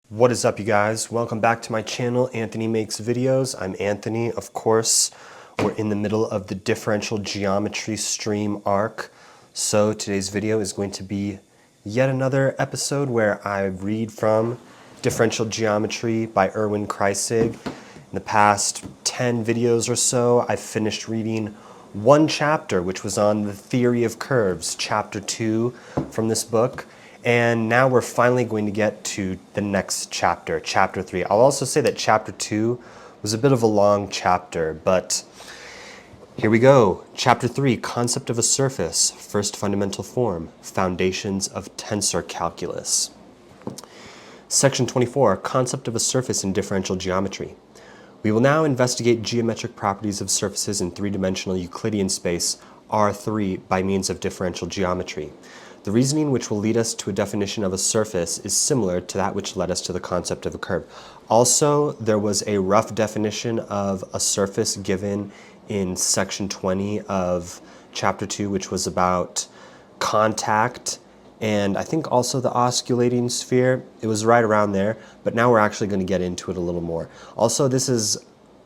What is up, you guys? Welcome back to my channel, Anthony Makes Videos. I'm Anthony, of course. We're in the middle of the differential geometry stream arc. So today's video is going to be yet another episode where I read from Differential Geometry by Erwin Kreisig. In the past 10 videos or so, I've finished reading one chapter, which was on the theory of curves, chapter 2 from this book. And now we're finally going to get to the next chapter, chapter 3. I'll also say that chapter 2 was a bit of a long chapter, but here we go. Chapter 3, Concept of a Surface, First Fundamental Form, Foundations of Tensor Calculus. Section 24, Concept of a Surface in Differential Geometry. We will now investigate geometric properties of surfaces in three-dimensional Euclidean space R3 by means of differential geometry. The reasoning which will lead us to a definition of a surface is similar to that which led us to the concept of a curve. Also, there was a rough definition of a surface given in section 20 of chapter 2, which was about contact and I think also the osculating sphere. It was right around there, but now we're actually going to get into it a little more. Also, this is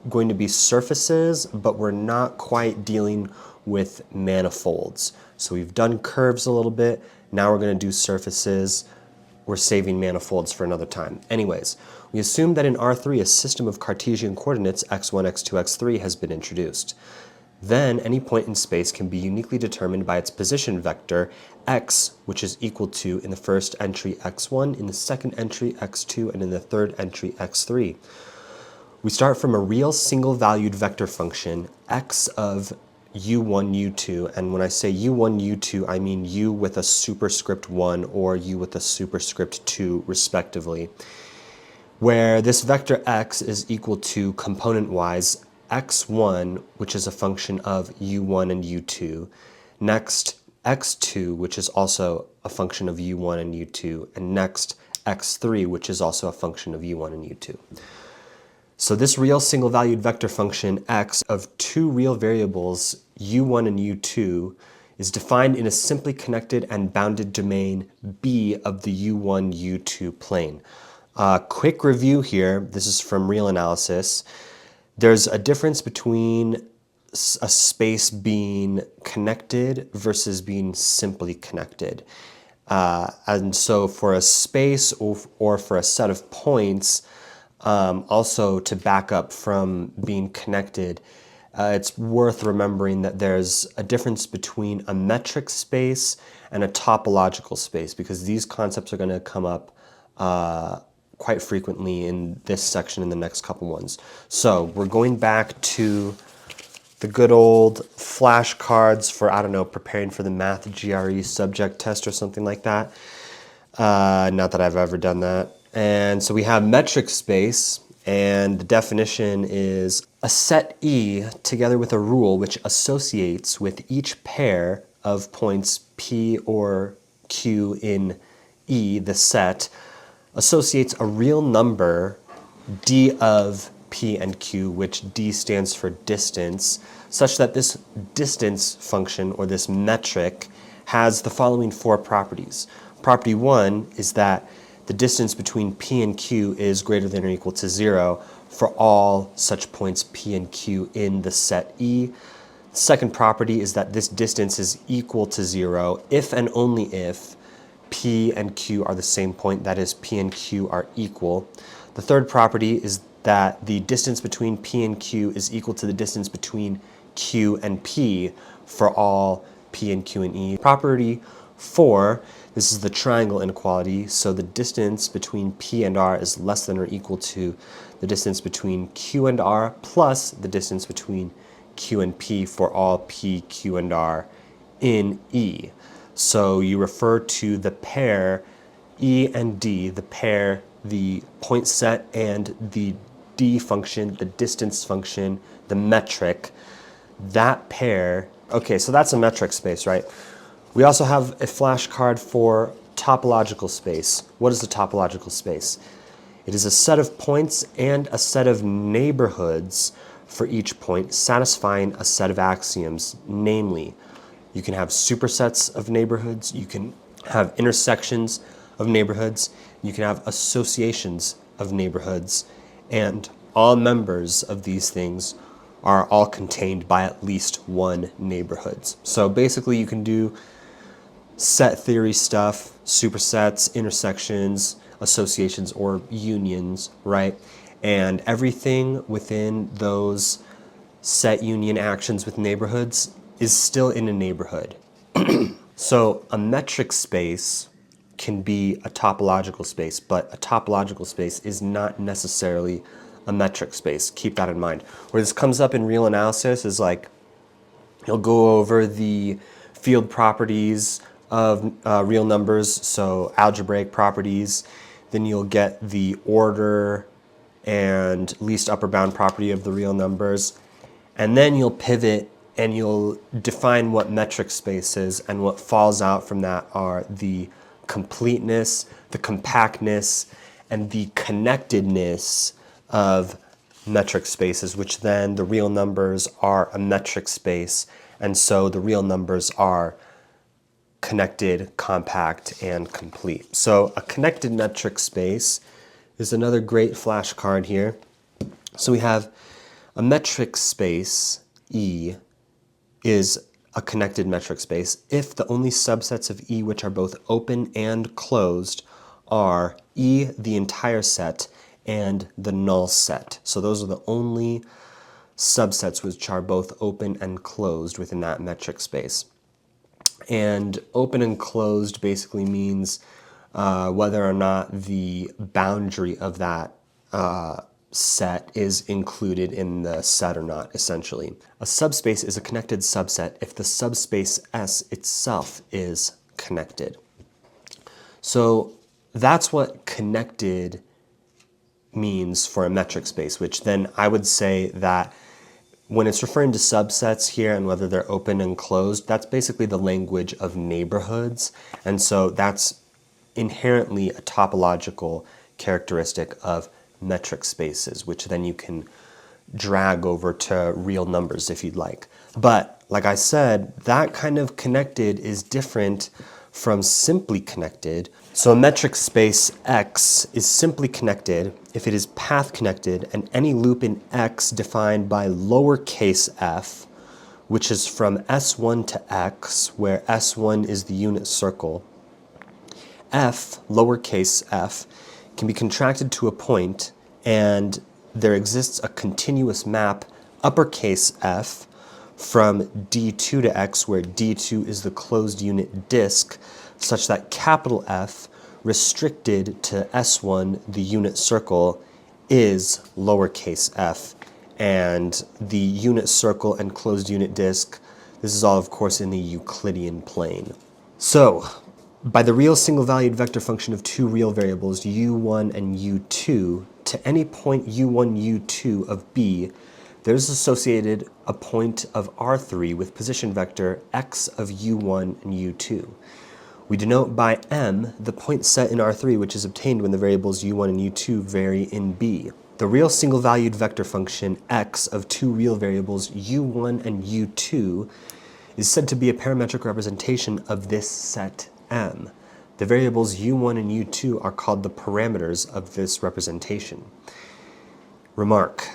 going to be surfaces, but we're not quite dealing with manifolds. So we've done curves a little bit, now we're going to do surfaces. We're saving manifolds for another time. Anyways, we assume that in R3 a system of Cartesian coordinates x1, x2, x3 has been introduced. Then any point in space can be uniquely determined by its position vector x, which is equal to in the first entry x1, in the second entry x2, and in the third entry x3. We start from a real single-valued vector function, x of u1, u2, and when I say u1, u2, I mean u with a superscript 1 or u with a superscript 2, respectively, where this vector x is equal to, component-wise, x1, which is a function of u1 and u2, next x2, which is also a function of u1 and u2, and next x3, which is also a function of u1 and u2. So this real single-valued vector function x of two real variables, u1 and u2, is defined in a simply connected and bounded domain B of the u1, u2 plane. Quick review here, this is from real analysis. There's a difference between a space being connected versus being simply connected. And so for a space or for a set of points, also to back up from being connected, it's worth remembering that there's a difference between a metric space and a topological space, because these concepts are going to come up quite frequently in this section and the next couple ones. So we're going back to the good old flashcards for, I don't know, preparing for the math GRE subject test or something like that. Not that I've ever done that. And so we have metric space, and the definition is a set E together with a rule which associates with each pair of points P or Q in E, the set, associates a real number d of P and Q, which d stands for distance, such that this distance function, or this metric, has the following four properties. Property 1 is that the distance between P and Q is greater than or equal to 0 for all such points P and Q in the set E. The second property is that this distance is equal to 0 if and only if P and Q are the same point, that is, P and Q are equal. The third property is that the distance between P and Q is equal to the distance between Q and P for all P and Q and E. Property 4, this is the triangle inequality, so the distance between P and R is less than or equal to the distance between Q and R plus the distance between Q and P for all P, Q, and R in E. So you refer to the pair E and D, the pair, the point set, and the D function, the distance function, the metric, that pair. Okay, so that's a metric space, right? We also have a flashcard for topological space. What is a topological space? It is a set of points and a set of neighborhoods for each point satisfying a set of axioms, namely, you can have supersets of neighborhoods, you can have intersections of neighborhoods. You can have associations of neighborhoods. And all members of these things are all contained by at least one neighborhood. So basically you can do set theory stuff, supersets, intersections, associations, or unions, right? And everything within those set union actions with neighborhoods is still in a neighborhood. So a metric space can be a topological space, but a topological space is not necessarily a metric space. Keep that in mind. Where this comes up in real analysis is like, you'll go over the field properties of real numbers, so algebraic properties. Then you'll get the order and least upper bound property of the real numbers. And then you'll pivot and you'll define what metric space is, and what falls out from that are the completeness, the compactness, and the connectedness of metric spaces, which then the real numbers are a metric space, and so the real numbers are connected, compact, and complete. So a connected metric space is another great flashcard here. So we have a metric space, E, is a connected metric space if the only subsets of E which are both open and closed are E, the entire set, and the null set. So those are the only subsets which are both open and closed within that metric space. And open and closed basically means whether or not the boundary of that set is included in the set or not, essentially. A subspace is a connected subset if the subspace S itself is connected. So that's what connected means for a metric space, which then I would say that when it's referring to subsets here and whether they're open and closed, that's basically the language of neighborhoods. And so that's inherently a topological characteristic of metric spaces, which then you can drag over to real numbers if you'd like. But like I said, that kind of connected is different from simply connected. So a metric space X is simply connected if it is path connected and any loop in X defined by lowercase f, which is from S1 to X, where S1 is the unit circle. F, lowercase f, can be contracted to a point, and there exists a continuous map, uppercase F, from D2 to X, where D2 is the closed unit disk, such that capital F, restricted to S1, the unit circle, is lowercase f. And the unit circle and closed unit disk, this is all, of course, in the Euclidean plane. So, by the real single-valued vector function of two real variables, u1 and u2, to any point u1, u2 of B, there's associated a point of R3 with position vector x of u1 and u2. We denote by M the point set in R3 which is obtained when the variables u1 and u2 vary in B. The real single-valued vector function x of two real variables u1 and u2 is said to be a parametric representation of this set M. The variables u1 and u2 are called the parameters of this representation. Remark: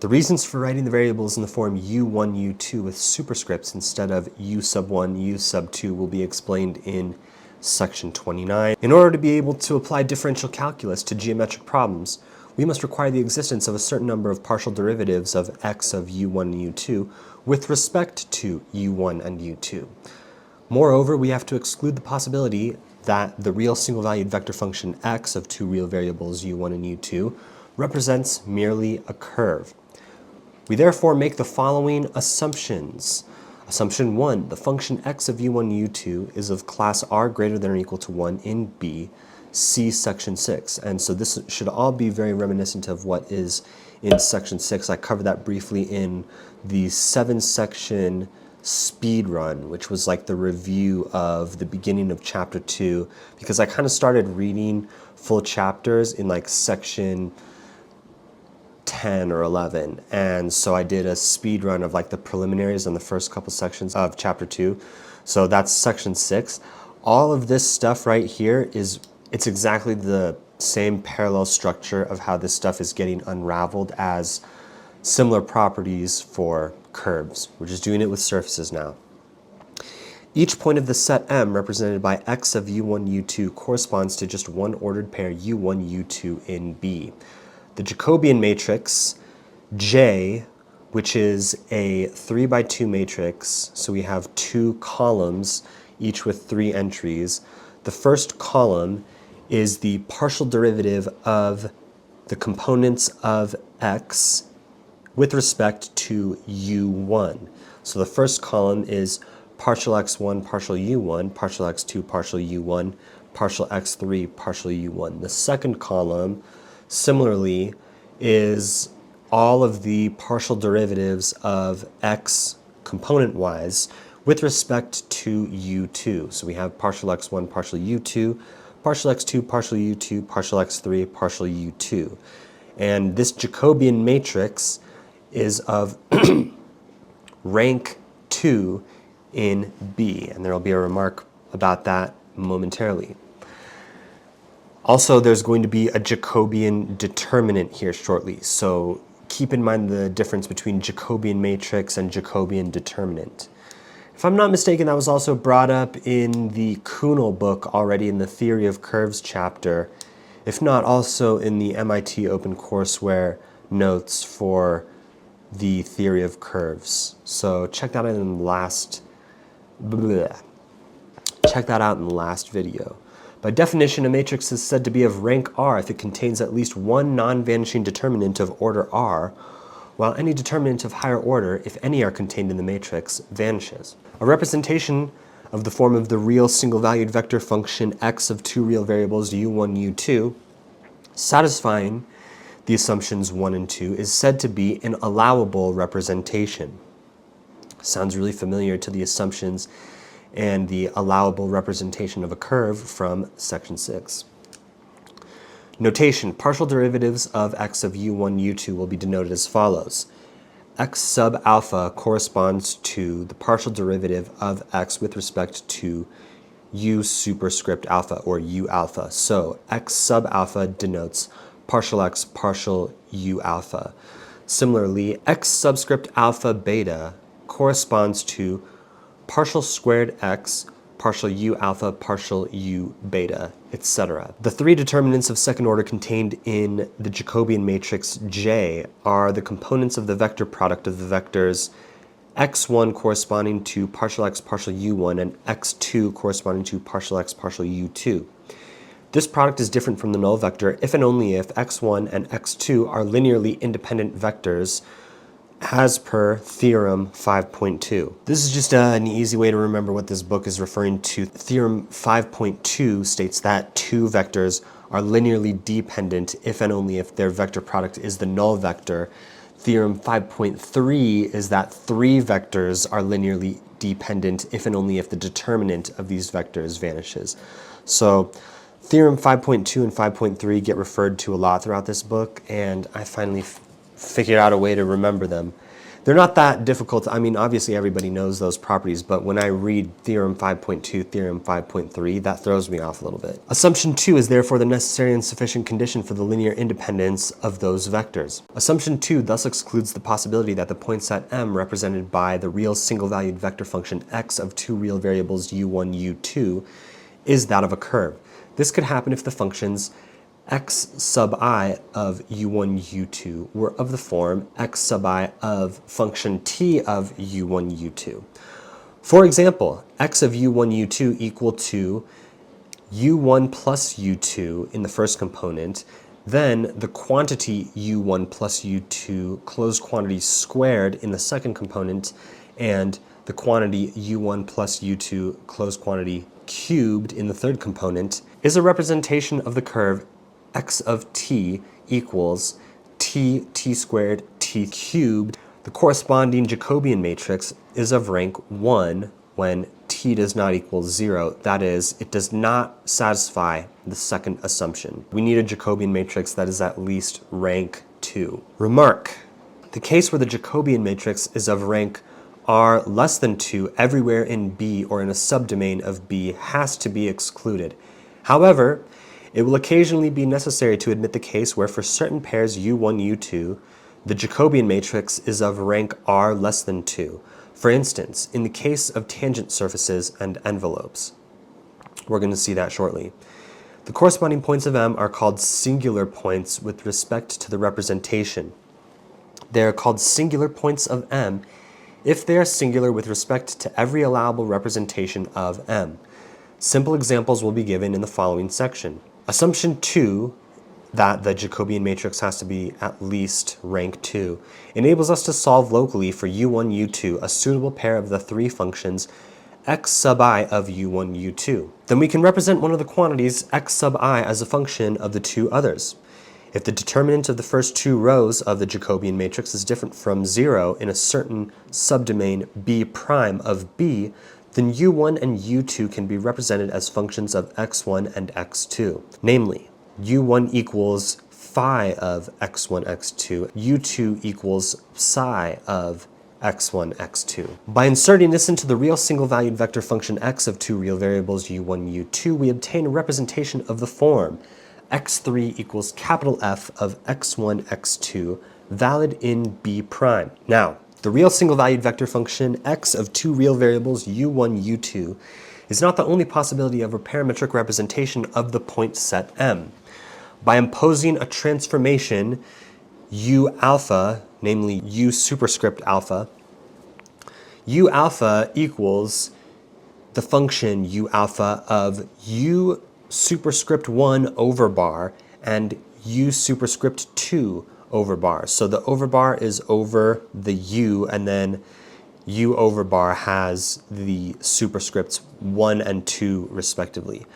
the reasons for writing the variables in the form u1, u2 with superscripts instead of u sub 1, u sub 2 will be explained in section 29. In order to be able to apply differential calculus to geometric problems, we must require the existence of a certain number of partial derivatives of x of u1 and u2 with respect to u1 and u2. Moreover, we have to exclude the possibility that the real single-valued vector function x of two real variables u1 and u2 represents merely a curve. We therefore make the following assumptions. Assumption 1, the function x of u1 and u2 is of class r greater than or equal to 1 in B, see section 6. And so this should all be very reminiscent of what is in section 6. I covered that briefly in the 7-section speed run, which was like the review of the beginning of chapter 2, because I kind of started reading full chapters in like section 10 or 11, and so I did a speed run of like the preliminaries on the first couple sections of chapter 2. So that's section 6. All of this stuff right here is It's exactly the same parallel structure of how this stuff is getting unraveled as similar properties for curves. We're just doing it with surfaces now. Each point of the set M represented by x of u1, u2 corresponds to just one ordered pair u1, u2 in B. The Jacobian matrix J, which is a 3 by 2 matrix, so we have two columns, each with 3 entries. The first column is the partial derivative of the components of x with respect to u1. So the first column is partial x1, partial u1, partial x2, partial u1, partial x3, partial u1. The second column, similarly, is all of the partial derivatives of x component-wise with respect to u2. So we have partial x1, partial u2, partial x2, partial u2, partial x3, partial u2. And this Jacobian matrix is of rank 2 in B, and there will be a remark about that momentarily. Also, there's going to be a Jacobian determinant here shortly, so keep in mind the difference between Jacobian matrix and Jacobian determinant. If I'm not mistaken, that was also brought up in the Kuhnel book already in the Theory of Curves chapter, if not also in the MIT OpenCourseware notes for the Theory of Curves. So check that out in the last video. By definition, a matrix is said to be of rank R if it contains at least one non-vanishing determinant of order R, while any determinant of higher order, if any are contained in the matrix, vanishes. A representation of the form of the real single-valued vector function x of two real variables u1, u2, satisfying the assumptions 1 and 2, is said to be an allowable representation. Sounds really familiar to the assumptions and the allowable representation of a curve from section 6. Notation: partial derivatives of x of u1, u2 will be denoted as follows. X sub alpha corresponds to the partial derivative of x with respect to u superscript alpha, or u alpha. So x sub alpha denotes partial x, partial u alpha. Similarly, x subscript alpha beta corresponds to partial squared x, partial u alpha, partial u beta, etc. The three determinants of second order contained in the Jacobian matrix J are the components of the vector product of the vectors x1 corresponding to partial x, partial u1, and x2 corresponding to partial x, partial u2. This product is different from the null vector if and only if x1 and x2 are linearly independent vectors as per Theorem 5.2. This is just an easy way to remember what this book is referring to. Theorem 5.2 states that two vectors are linearly dependent if and only if their vector product is the null vector. Theorem 5.3 is that three vectors are linearly dependent if and only if the determinant of these vectors vanishes. So Theorem 5.2 and 5.3 get referred to a lot throughout this book, and I finally figured out a way to remember them. They're not that difficult. I mean, obviously everybody knows those properties, but when I read Theorem 5.2, Theorem 5.3, that throws me off a little bit. Assumption 2 is therefore the necessary and sufficient condition for the linear independence of those vectors. Assumption 2 thus excludes the possibility that the point set M represented by the real single-valued vector function x of two real variables u1, u2 is that of a curve. This could happen if the functions x sub I of u1, u2 were of the form x sub I of function t of u1, u2. For example, x of u1, u2 equal to u1 plus u2 in the first component, then the quantity u1 plus u2 closed quantity squared in the second component, and the quantity u1 plus u2 closed quantity cubed in the third component, is a representation of the curve x of t equals t squared t cubed. The corresponding Jacobian matrix is of rank 1 when t does not equal 0. That is, it does not satisfy the second assumption. We need a Jacobian matrix that is at least rank 2. Remark: the case where the Jacobian matrix is of rank R less than 2 everywhere in B or in a subdomain of B has to be excluded. However, It will occasionally be necessary to admit the case where for certain pairs U1, U2, the Jacobian matrix is of rank R less than 2. For instance, in the case of tangent surfaces and envelopes. We're going to see that shortly. The corresponding points of M are called singular points with respect to the representation. They are called singular points of M if they are singular with respect to every allowable representation of M. Simple examples will be given in the following section. Assumption 2, that the Jacobian matrix has to be at least rank 2, enables us to solve locally for U1, U2 a suitable pair of the three functions x sub I of U1, U2. Then we can represent one of the quantities x sub I as a function of the two others. If the determinant of the first two rows of the Jacobian matrix is different from 0 in a certain subdomain B prime of B, then U1 and U2 can be represented as functions of x1 and x2. Namely, U1 equals phi of x1, x2, U2 equals psi of x1, x2. By inserting this into the real single-valued vector function x of two real variables U1, U2, we obtain a representation of the form x3 equals capital F of x1, x2, valid in B prime. Now, the real single-valued vector function x of two real variables U1, U2 is not the only possibility of a parametric representation of the point set M. By imposing a transformation U alpha, namely U superscript alpha, U alpha equals the function U alpha of U superscript 1 over bar and U superscript 2 over bar. So the over bar is over the U, and then U over bar has the superscripts 1 and 2 respectively.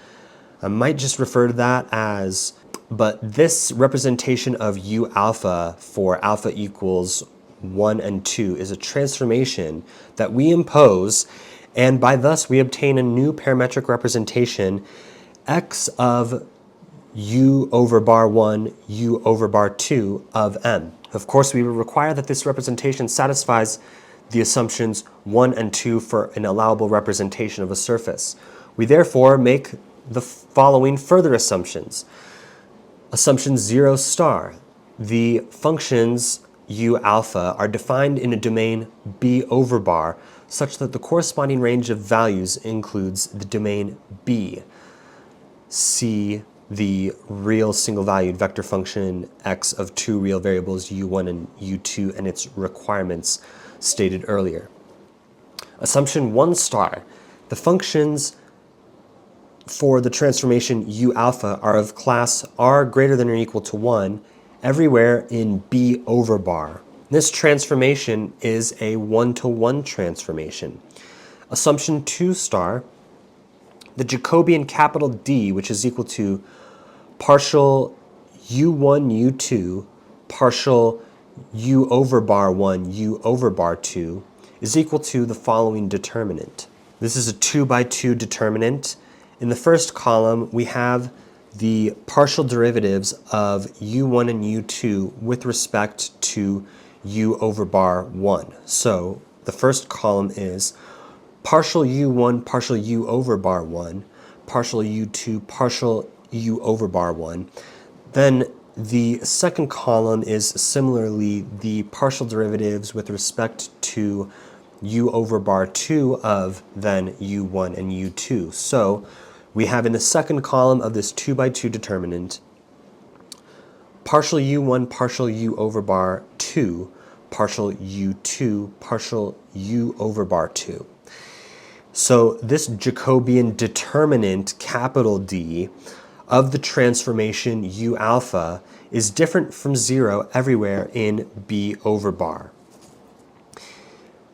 I might just refer to that as, but this representation of U alpha for alpha equals 1 and 2 is a transformation that we impose, and by thus we obtain a new parametric representation x of U over bar 1, U over bar 2 of M. Of course, we will require that this representation satisfies the assumptions 1 and 2 for an allowable representation of a surface. We therefore make the following further assumptions. Assumption 0 star. The functions U alpha are defined in a domain B over bar such that the corresponding range of values includes the domain B. See the real single-valued vector function x of two real variables U1 and U2 and its requirements stated earlier. Assumption 1 star. The functions for the transformation U alpha are of class R greater than or equal to 1 everywhere in B over bar. This transformation is a one-to-one transformation. Assumption 2 star. The Jacobian capital D, which is equal to partial U1, U2, partial U over bar 1, U over bar 2, is equal to the following determinant. This is a 2 by 2 determinant. In the first column, we have the partial derivatives of U1 and U2 with respect to U over bar 1. So the first column is partial U1, partial U over bar 1, partial U2, partial U over bar 1. Then the second column is similarly the partial derivatives with respect to U over bar 2 of then U1 and U2. So we have in the second column of this 2 by 2 determinant partial U1, partial U over bar 2, partial U2, partial U over bar 2. So this Jacobian determinant, capital D, of the transformation U alpha is different from 0 everywhere in B over bar.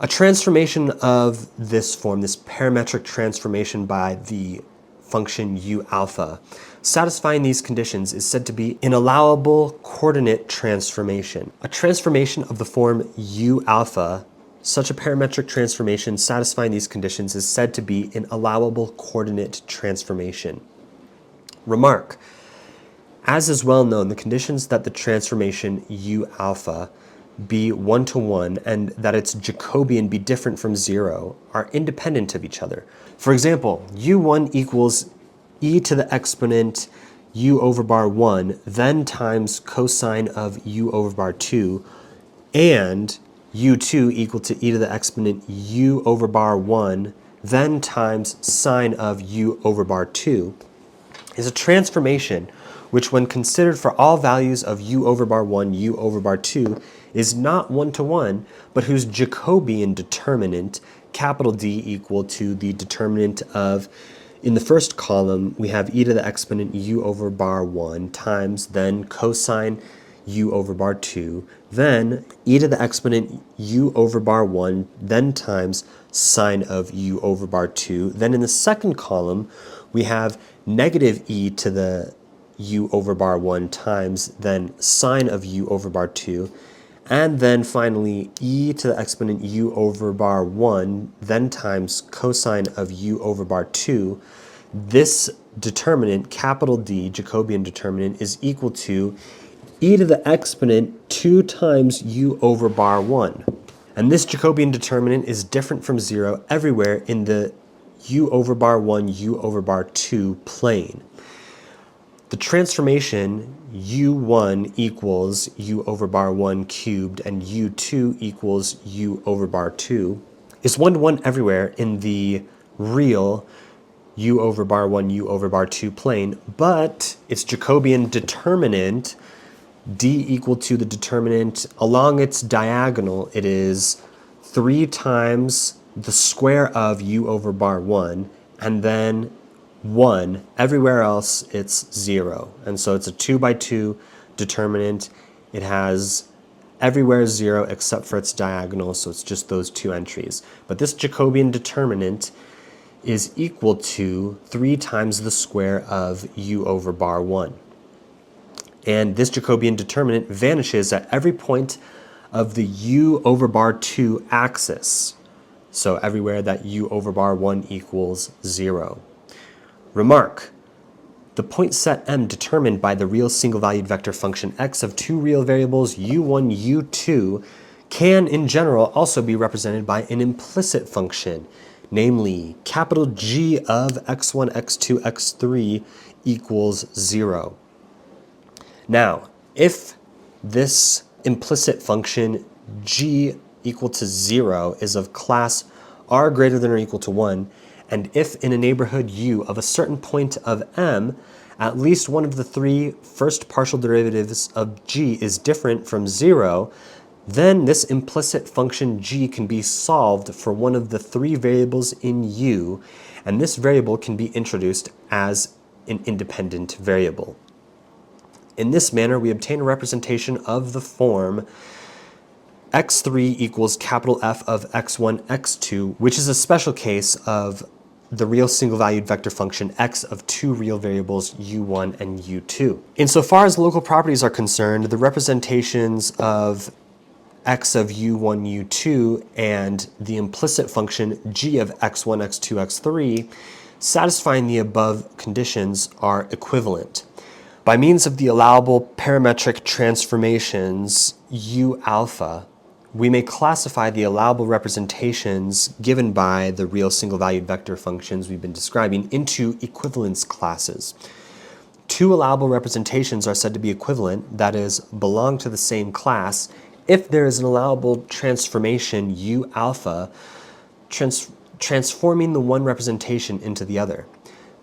A transformation of this form, this parametric transformation by the function U alpha, satisfying these conditions is said to be an allowable coordinate transformation. A transformation of the form U alpha, such a parametric transformation satisfying these conditions is said to be an allowable coordinate transformation. Remark, as is well known, the conditions that the transformation U alpha be one-to-one and that its Jacobian be different from 0 are independent of each other. For example, U1 equals e to the exponent u over bar 1, then times cosine of u over bar 2, and u2 equal to e to the exponent u over bar 1, then times sine of u over bar 2, is a transformation which, when considered for all values of u over bar 1, u over bar 2, is not one-to-one, but whose Jacobian determinant, capital D, equal to the determinant of, in the first column, we have e to the exponent u over bar 1 times then cosine u over bar 2, then e to the exponent u over bar 1, then times sine of u over bar 2. Then in the second column, we have negative e to the u over bar 1 times then sine of u over bar 2. And then finally, e to the exponent u over bar 1, then times cosine of u over bar 2. This determinant, capital D, Jacobian determinant, is equal to e to the exponent 2 times u over bar 1. And this Jacobian determinant is different from 0 everywhere in the u over bar 1, u over bar 2 plane. The transformation u1 equals u over bar 1 cubed and u2 equals u over bar 2 is one-to-one everywhere in the real u over bar 1, u over bar 2 plane, but its Jacobian determinant, d equal to the determinant along its diagonal, it is 3 times the square of u over bar 1, and then 1. Everywhere else, it's 0. And so it's a 2 by 2 determinant. It has everywhere 0 except for its diagonal, so it's just those two entries. But this Jacobian determinant is equal to 3 times the square of u over bar 1. And this Jacobian determinant vanishes at every point of the u over bar 2 axis. So everywhere that u over bar 1 equals 0. Remark, the point set M determined by the real single-valued vector function x of two real variables u1, u2 can, in general, also be represented by an implicit function, namely capital G of x1, x2, x3 equals 0. Now, if this implicit function g equal to 0 is of class r greater than or equal to 1, and if in a neighborhood u of a certain point of M, at least one of the three first partial derivatives of g is different from 0, then this implicit function g can be solved for one of the three variables in u, and this variable can be introduced as an independent variable. In this manner, we obtain a representation of the form x3 equals capital F of x1, x2, which is a special case of the real single-valued vector function x of two real variables u1 and u2. Insofar as local properties are concerned, the representations of x of u1, u2 and the implicit function g of x1, x2, x3 satisfying the above conditions are equivalent. By means of the allowable parametric transformations u alpha, we may classify the allowable representations given by the real single-valued vector functions we've been describing into equivalence classes. Two allowable representations are said to be equivalent, that is, belong to the same class, if there is an allowable transformation u alpha transforming the one representation into the other.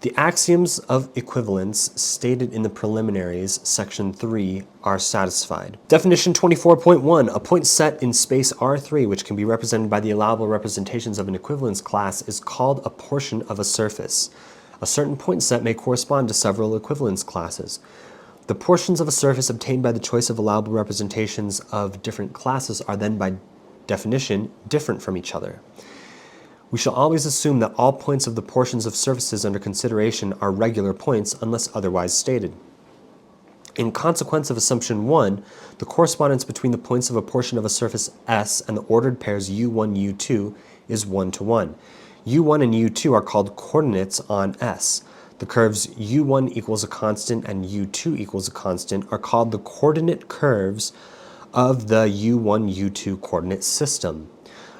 The axioms of equivalence stated in the preliminaries, section 3, are satisfied. Definition 24.1, a point set in space R3 which can be represented by the allowable representations of an equivalence class is called a portion of a surface. A certain point set may correspond to several equivalence classes. The portions of a surface obtained by the choice of allowable representations of different classes are then, by definition, different from each other. We shall always assume that all points of the portions of surfaces under consideration are regular points unless otherwise stated. In consequence of assumption 1, the correspondence between the points of a portion of a surface S and the ordered pairs u1, u2 is 1-to-1. u1 and u2 are called coordinates on S. The curves u1 equals a constant and u2 equals a constant are called the coordinate curves of the u1, u2 coordinate system.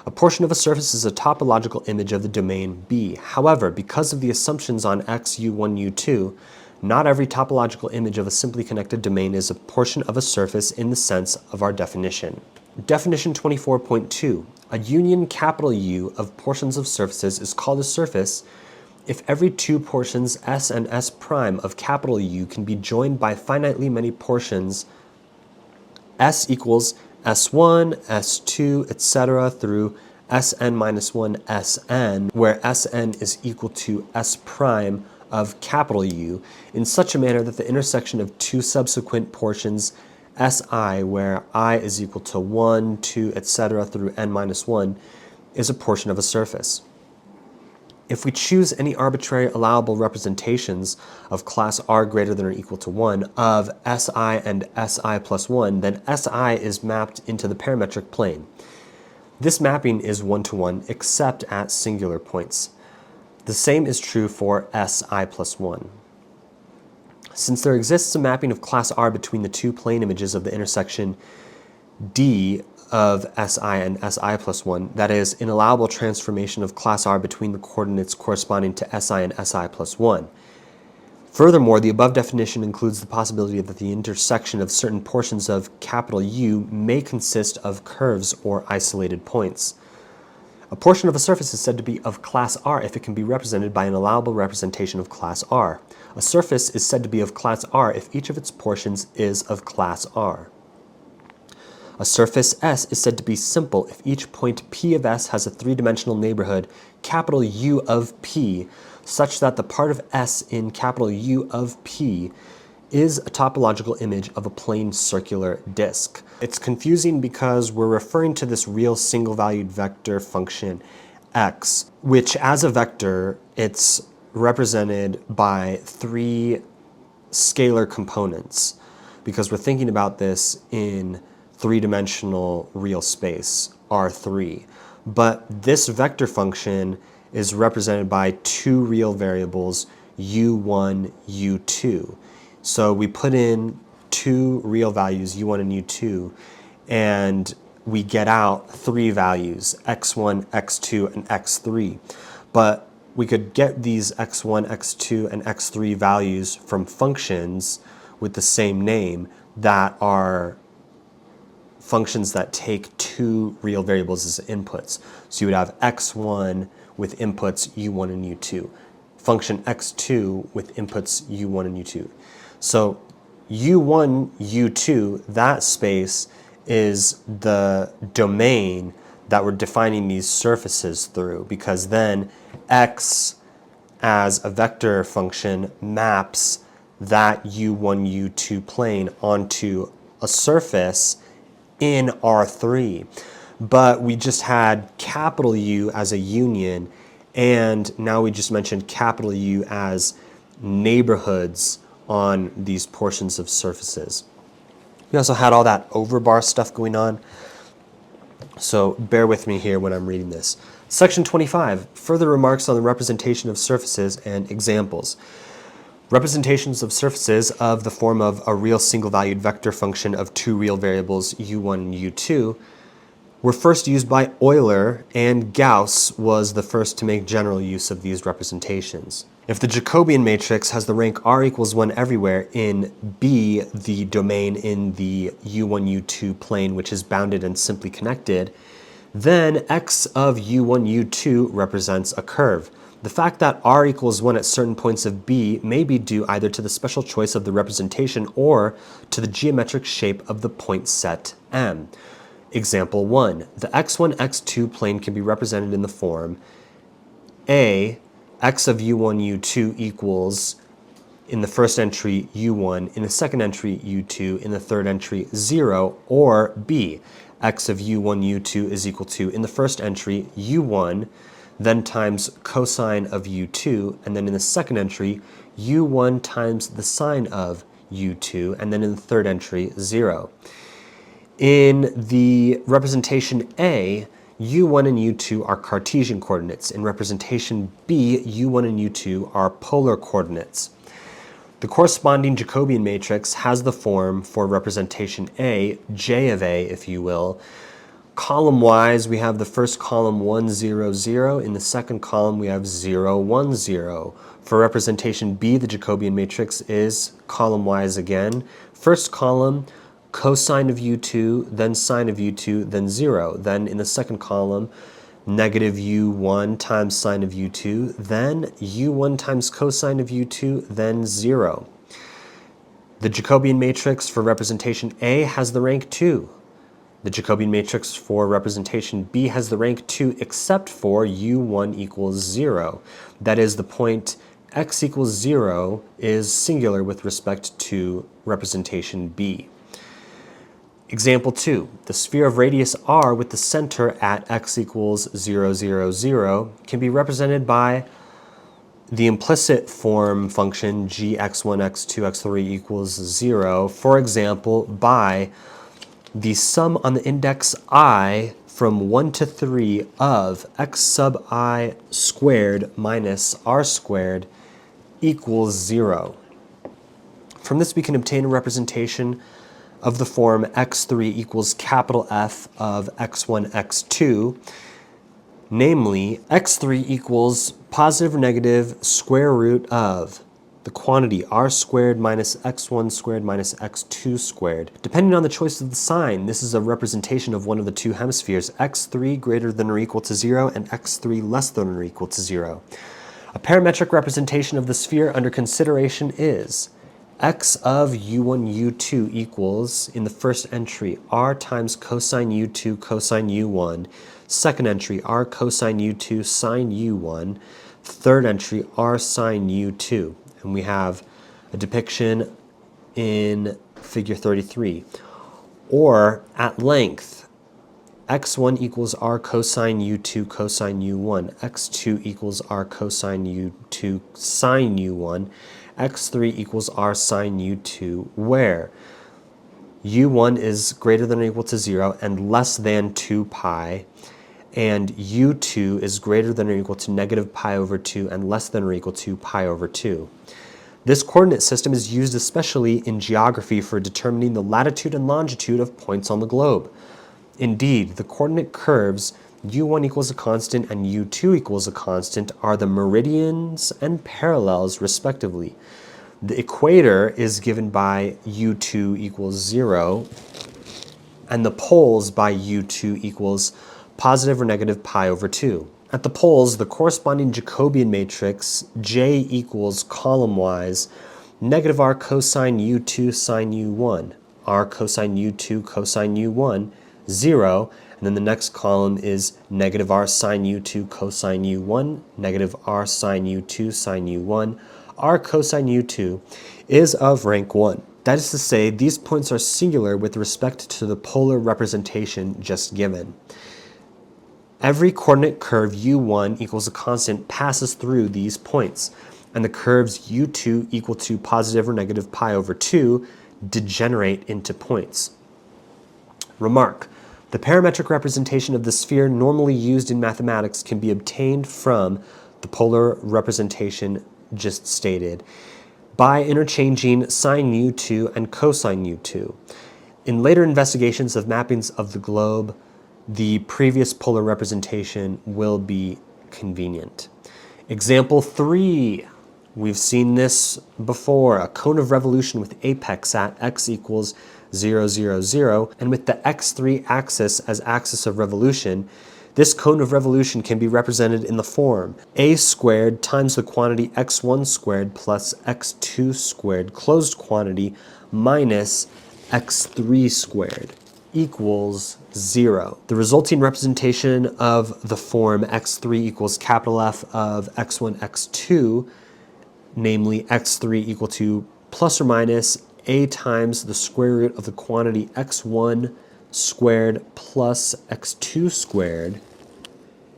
A portion of a surface is a topological image of the domain B. However, because of the assumptions on x, u1, u2, Not every topological image of a simply connected domain is a portion of a surface in the sense of our definition. Definition 24.2. A union U of portions of surfaces is called a surface if every two portions S and S' of U can be joined by finitely many portions S equals S1, S2, etc. through Sn-1 Sn, where Sn is equal to S' of U, in such a manner that the intersection of two subsequent portions Si, where I is equal to 1, 2, etc. through n-1, is a portion of a surface. If we choose any arbitrary allowable representations of class R greater than or equal to 1 of Si and Si plus 1, then Si is mapped into the parametric plane. This mapping is one-to-one except at singular points. The same is true for Si plus 1. Since there exists a mapping of class R between the two plane images of the intersection D of Si and Si plus 1, that is, an allowable transformation of class R between the coordinates corresponding to Si and Si plus 1. Furthermore, the above definition includes the possibility that the intersection of certain portions of U may consist of curves or isolated points. A portion of a surface is said to be of class R if it can be represented by an allowable representation of class R. A surface is said to be of class R if each of its portions is of class R. A surface S is said to be simple if each point P of S has a three-dimensional neighborhood U of P, such that the part of S in U of P is a topological image of a plane circular disk. It's confusing because we're referring to this real single-valued vector function x, which as a vector, it's represented by three scalar components, because we're thinking about this in three-dimensional real space, R3. But this vector function is represented by two real variables, u1, u2. So we put in two real values, u1 and u2, and we get out three values, x1, x2, and x3. But we could get these x1, x2, and x3 values from functions with the same name that are functions that take two real variables as inputs. So you would have x1 with inputs u1 and u2, function x2 with inputs u1 and u2. So u1, u2, that space is the domain that we're defining these surfaces through, because then x as a vector function maps that u1, u2 plane onto a surface in R3. But we just had capital U as a union, and now we just mentioned capital U as neighborhoods on these portions of surfaces. We also had all that overbar stuff going on, so bear with me here when I'm reading this. Section 25, further remarks on the representation of surfaces and examples. Representations of surfaces of the form of a real single-valued vector function of two real variables, u1 and u2, were first used by Euler, and Gauss was the first to make general use of these representations. If the Jacobian matrix has the rank R equals 1 everywhere in B, the domain in the u1, u2 plane which is bounded and simply connected, then x of u1, u2 represents a curve. The fact that R equals 1 at certain points of B may be due either to the special choice of the representation or to the geometric shape of the point set M. Example 1. The x1, x2 plane can be represented in the form A, x of u1, u2 equals, in the first entry, u1, in the second entry, u2, in the third entry, 0, or B, x of u1, u2 is equal to, in the first entry, u1, then times cosine of u2, and then in the second entry, u1 times the sine of u2, and then in the third entry, 0. In the representation A, u1 and u2 are Cartesian coordinates. In representation B, u1 and u2 are polar coordinates. The corresponding Jacobian matrix has the form for representation A, J of A, if you will. Column-wise, we have the first column 1, 0, 0. In the second column, we have 0, 1, 0. For representation B, the Jacobian matrix is column-wise again. First column, cosine of u2, then sine of u2, then 0. Then in the second column, negative u1 times sine of u2, then u1 times cosine of u2, then 0. The Jacobian matrix for representation A has the rank 2. The Jacobian matrix for representation B has the rank 2 except for u1 equals 0. That is, the point x equals 0 is singular with respect to representation B. Example 2. The sphere of radius r with the center at x equals 0, 0, 0 can be represented by the implicit form function gx1, x2, x3 equals 0, for example, by the sum on the index I from 1 to 3 of x sub I squared minus r squared equals 0. From this we can obtain a representation of the form x3 equals capital F of x1, x2, namely x3 equals positive or negative square root of the quantity r squared minus x1 squared minus x2 squared. Depending on the choice of the sign, this is a representation of one of the two hemispheres, x3 greater than or equal to 0 and x3 less than or equal to 0. A parametric representation of the sphere under consideration is x of u1, u2 equals, in the first entry, r times cosine u2 cosine u1, second entry, r cosine u2 sine u1, third entry, r sine u2. And we have a depiction in figure 33. Or, at length, x1 equals r cosine u2 cosine u1, x2 equals r cosine u2 sine u1, x3 equals r sine u2, where u1 is greater than or equal to 0 and less than 2 pi, and u2 is greater than or equal to negative pi over 2 and less than or equal to pi over 2. This coordinate system is used especially in geography for determining the latitude and longitude of points on the globe. Indeed, the coordinate curves u1 equals a constant and u2 equals a constant are the meridians and parallels respectively. The equator is given by u2 equals 0 and the poles by u2 equals positive or negative pi over 2. At the poles, the corresponding Jacobian matrix J equals column-wise negative r cosine u2 sine u1, r cosine u2 cosine u1, 0, and then the next column is negative r sine u2 cosine u1, negative r sine u2 sine u1, r cosine u2 is of rank 1. That is to say, these points are singular with respect to the polar representation just given. Every coordinate curve u1 equals a constant passes through these points, and the curves u2 equal to positive or negative pi over 2 degenerate into points. Remark: the parametric representation of the sphere normally used in mathematics can be obtained from the polar representation just stated by interchanging sine u2 and cosine u2. In later investigations of mappings of the globe, the previous polar representation will be convenient. Example 3. We've seen this before. A cone of revolution with apex at x equals 0, 0, 0, and with the x3 axis as axis of revolution, this cone of revolution can be represented in the form a squared times the quantity x1 squared plus x2 squared closed quantity minus x3 squared equals 0. The resulting representation of the form x3 equals capital F of x1, x2, namely x3 equal to plus or minus a times the square root of the quantity x1 squared plus x2 squared,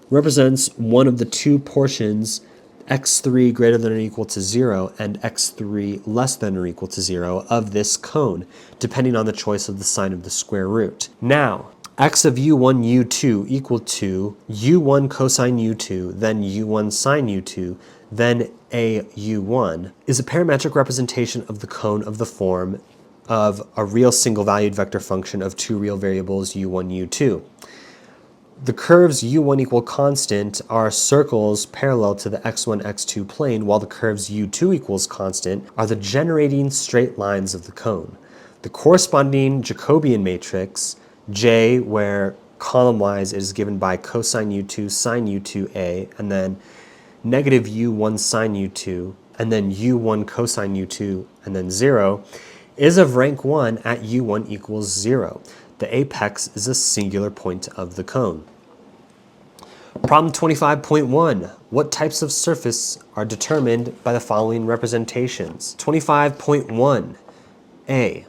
represents one of the two portions x3 greater than or equal to 0 and x3 less than or equal to 0 of this cone, depending on the choice of the sign of the square root. Now, x of u1 u2 equal to u1 cosine u2, then u1 sine u2, then a u1 is a parametric representation of the cone of the form of a real single-valued vector function of two real variables u1, u2. The curves u1 equal constant are circles parallel to the x1, x2 plane, while the curves u2 equals constant are the generating straight lines of the cone. The corresponding Jacobian matrix, J, where column-wise is given by cosine u2 sine u2a, and then negative u1 sine u2, and then u1 cosine u2, and then 0, is of rank 1 at u1 equals 0. The apex is a singular point of the cone. Problem 25.1. What types of surface are determined by the following representations? 25.1. A.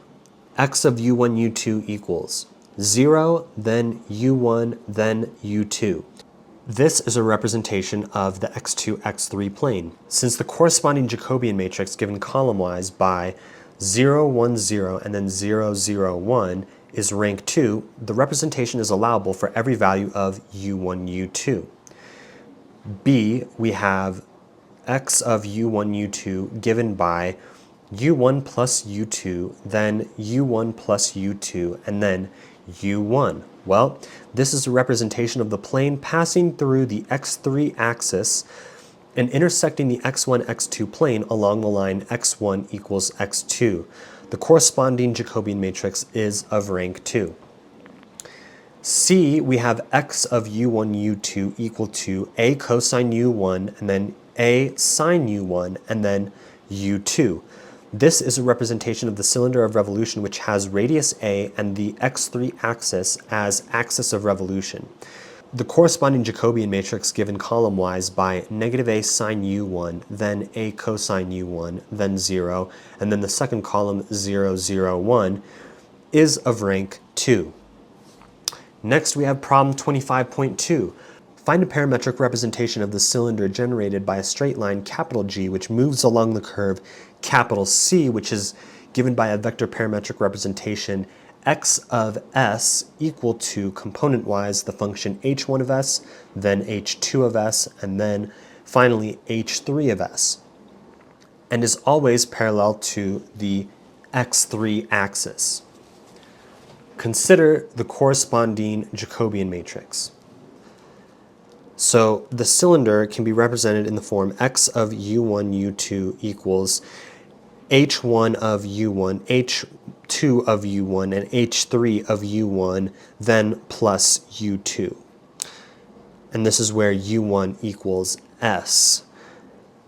X of u1, u2 equals 0, then u1, then u2. This is a representation of the x2, x3 plane. Since the corresponding Jacobian matrix given column-wise by 0, 1, 0, and then 0, 0, 1 is rank 2, the representation is allowable for every value of u1, u2. B, we have x of u1, u2 given by u1 plus u2, then u1 plus u2, and then u1. Well, this is a representation of the plane passing through the x3 axis and intersecting the x1, x2 plane along the line x1 equals x2. The corresponding Jacobian matrix is of rank 2. C, we have x of u1, u2 equal to a cosine u1, and then a sine u1, and then u2. This is a representation of the cylinder of revolution, which has radius a and the x3 axis as axis of revolution. The corresponding Jacobian matrix given column-wise by negative a sine u1, then a cosine u1, then 0, and then the second column 0, 0, 1 is of rank 2. Next we have problem 25.2. Find a parametric representation of the cylinder generated by a straight line capital G which moves along the curve capital C, which is given by a vector parametric representation x of s equal to, component-wise, the function h1 of s, then h2 of s, and then finally h3 of s, and is always parallel to the x3 axis. Consider the corresponding Jacobian matrix. So the cylinder can be represented in the form x of u1, u2 equals h1 of u1, h2 of u1, and h3 of u1, then plus u2. And this is where u1 equals s.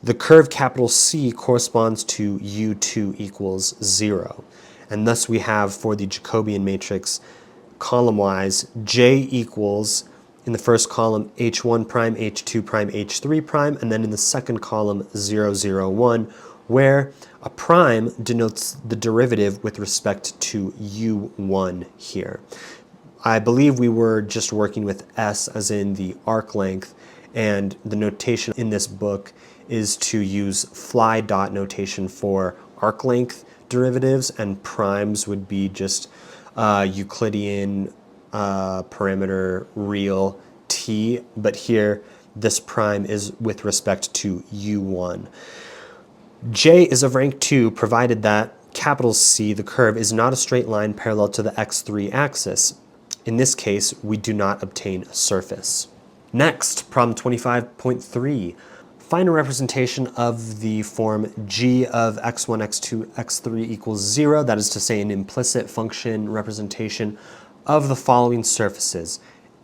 The curve capital C corresponds to u2 equals 0. And thus we have for the Jacobian matrix column-wise j equals, in the first column, h1 prime, h2 prime, h3 prime, and then in the second column 0, 0, 1, where a prime denotes the derivative with respect to u1 here. I believe we were just working with s as in the arc length, and the notation in this book is to use fly dot notation for arc length derivatives, and primes would be just Euclidean parameter real t, but here this prime is with respect to u1. J is of rank 2 provided that capital C, the curve, is not a straight line parallel to the x3 axis. In this case, we do not obtain a surface. Next, problem 25.3. Find a representation of the form g of x1, x2, x3 equals 0, that is to say an implicit function representation of the following surfaces.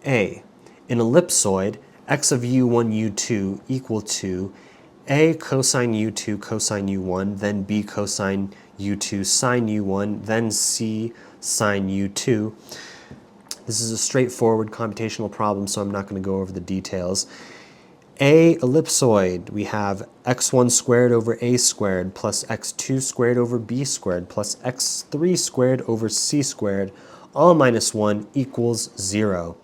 A, an ellipsoid, x of u1, u2 equal to a cosine u2 cosine u1, then b cosine u2 sine u1, then c sine u2. This is a straightforward computational problem, so I'm not going to go over the details. A ellipsoid, we have x1 squared over a squared plus x2 squared over b squared plus x3 squared over c squared, all minus 1 equals 0.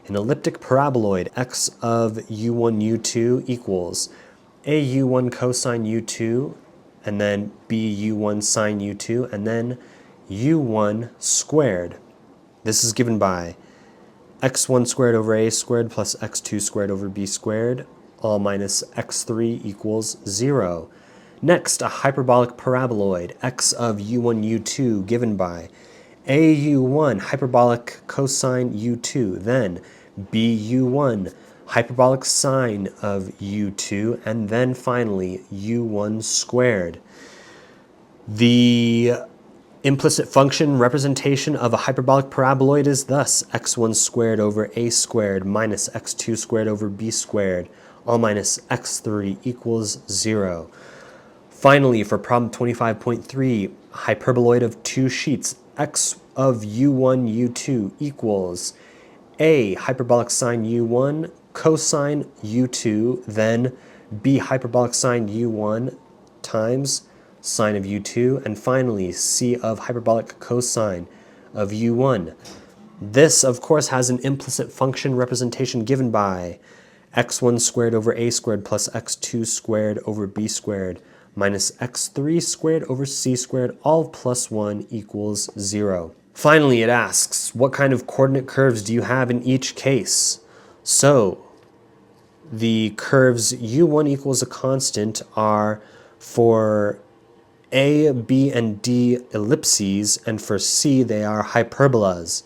An elliptic paraboloid, x of u1, u2 equals a u1 cosine u2, and then b u1 sine u2, and then u1 squared. This is given by x1 squared over a squared plus x2 squared over b squared, all minus x3 equals 0. Next, a hyperbolic paraboloid, x of u1, u2, given by a u1 hyperbolic cosine u2, then BU1, hyperbolic sine of U2, and then finally U1 squared. The implicit function representation of a hyperbolic paraboloid is thus x1 squared over a squared minus x2 squared over b squared, all minus x3 equals 0. Finally, for problem 25.3, hyperboloid of two sheets, x of u1, u2 equals a hyperbolic sine u1 cosine u2, then b hyperbolic sine u1 times sine of u2, and finally c of hyperbolic cosine of u1. This, of course, has an implicit function representation given by x1 squared over a squared plus x2 squared over b squared minus x3 squared over c squared, all plus 1 equals 0. Finally, it asks, what kind of coordinate curves do you have in each case? So, the curves u1 equals a constant are for A, B, and D ellipses, and for C they are hyperbolas.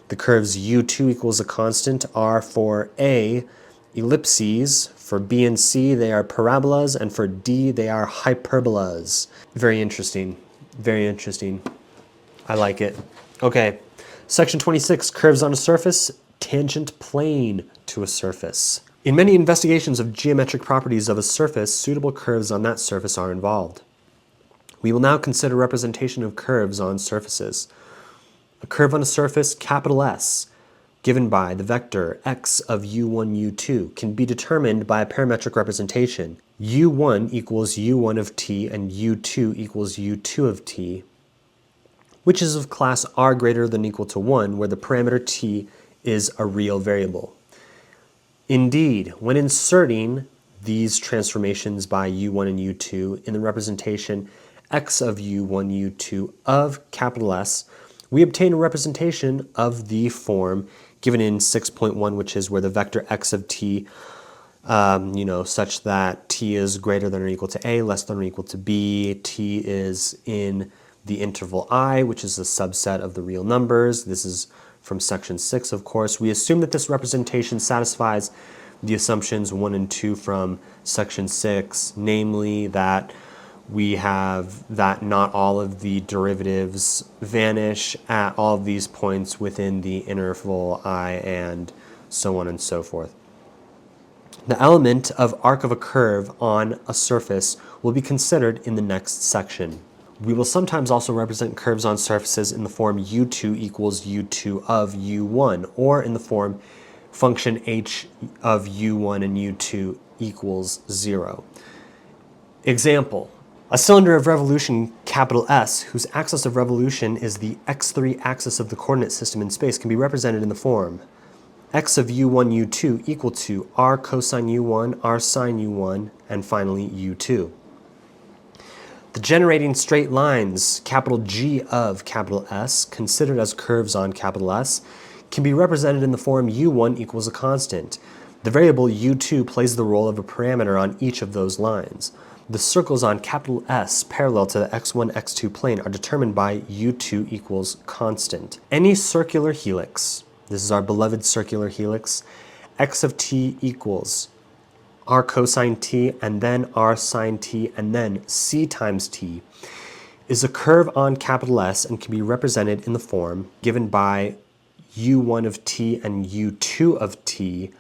The curves u2 equals a constant are for A, ellipses, for B and C they are parabolas, and for D they are hyperbolas. Very interesting, very interesting. I like it. Okay, section 26, curves on a surface, tangent plane to a surface. In many investigations of geometric properties of a surface, suitable curves on that surface are involved. We will now consider representation of curves on surfaces. A curve on a surface, capital S, given by the vector x of u1, u2, can be determined by a parametric representation. u1 equals u1 of t and u2 equals u2 of t, which is of class r greater than or equal to 1, where the parameter t is a real variable. Indeed, when inserting these transformations by u1 and u2 in the representation x of u1, u2 of capital S, we obtain a representation of the form given in 6.1, which is where the vector x of t, such that t is greater than or equal to a, less than or equal to b, t is in the interval I, which is a subset of the real numbers. This is from section 6, of course. We assume that this representation satisfies the assumptions 1 and 2 from section 6, namely that we have that not all of the derivatives vanish at all of these points within the interval I, and so on and so forth. The element of arc of a curve on a surface will be considered in the next section. We will sometimes also represent curves on surfaces in the form u2 equals u2 of u1, or in the form function h of u1 and u2 equals 0. Example, a cylinder of revolution capital S, whose axis of revolution is the x3 axis of the coordinate system in space, can be represented in the form x of u1, u2 equal to r cosine u1, r sine u1, and finally u2. The generating straight lines, capital G of capital S, considered as curves on capital S, can be represented in the form u1 equals a constant. The variable u2 plays the role of a parameter on each of those lines. The circles on capital S parallel to the x1, x2 plane are determined by u2 equals constant. Any circular helix, this is our beloved circular helix, x of t equals r cosine t, and then r sine t, and then c times t, is a curve on capital S and can be represented in the form given by u1 of t and u2 of t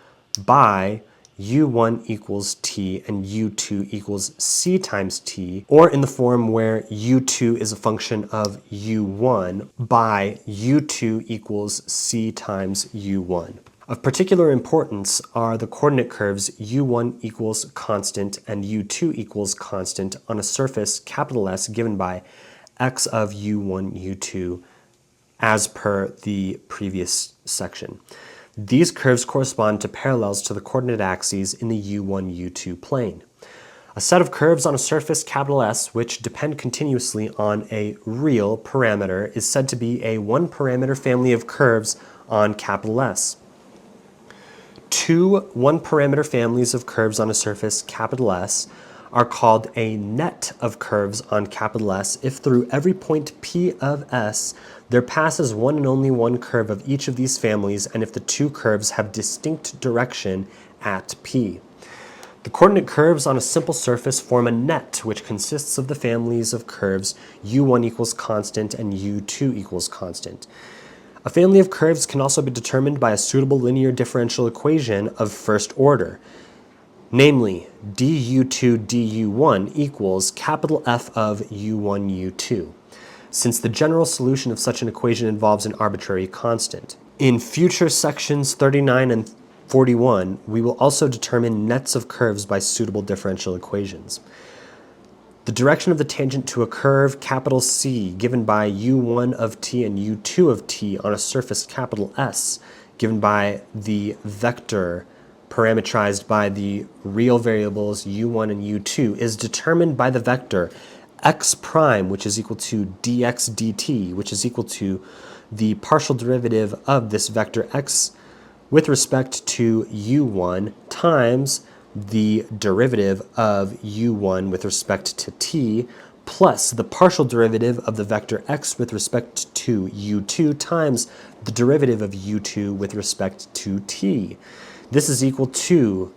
by u1 equals t and u2 equals c times t, or in the form where u2 is a function of u1 by u2 equals c times u1. Of particular importance are the coordinate curves u1 equals constant and u2 equals constant on a surface capital S given by x of u1, u2 as per the previous section. These curves correspond to parallels to the coordinate axes in the u1, u2 plane. A set of curves on a surface capital S which depend continuously on a real parameter is said to be a one-parameter family of curves on capital S. Two one-parameter families of curves on a surface capital S are called a net of curves on capital S if through every point P of S there passes one and only one curve of each of these families, and if the two curves have distinct direction at P. The coordinate curves on a simple surface form a net which consists of the families of curves u1 equals constant and u2 equals constant. A family of curves can also be determined by a suitable linear differential equation of first order, namely du2 du1 equals capital F of u1 u2, since the general solution of such an equation involves an arbitrary constant. In future sections 39 and 41, we will also determine nets of curves by suitable differential equations. The direction of the tangent to a curve capital C given by u1 of t and u2 of t on a surface capital S given by the vector parametrized by the real variables u1 and u2 is determined by the vector x prime, which is equal to dx dt, which is equal to the partial derivative of this vector x with respect to u1 times the derivative of u1 with respect to t plus the partial derivative of the vector x with respect to u2 times the derivative of u2 with respect to t. This is equal to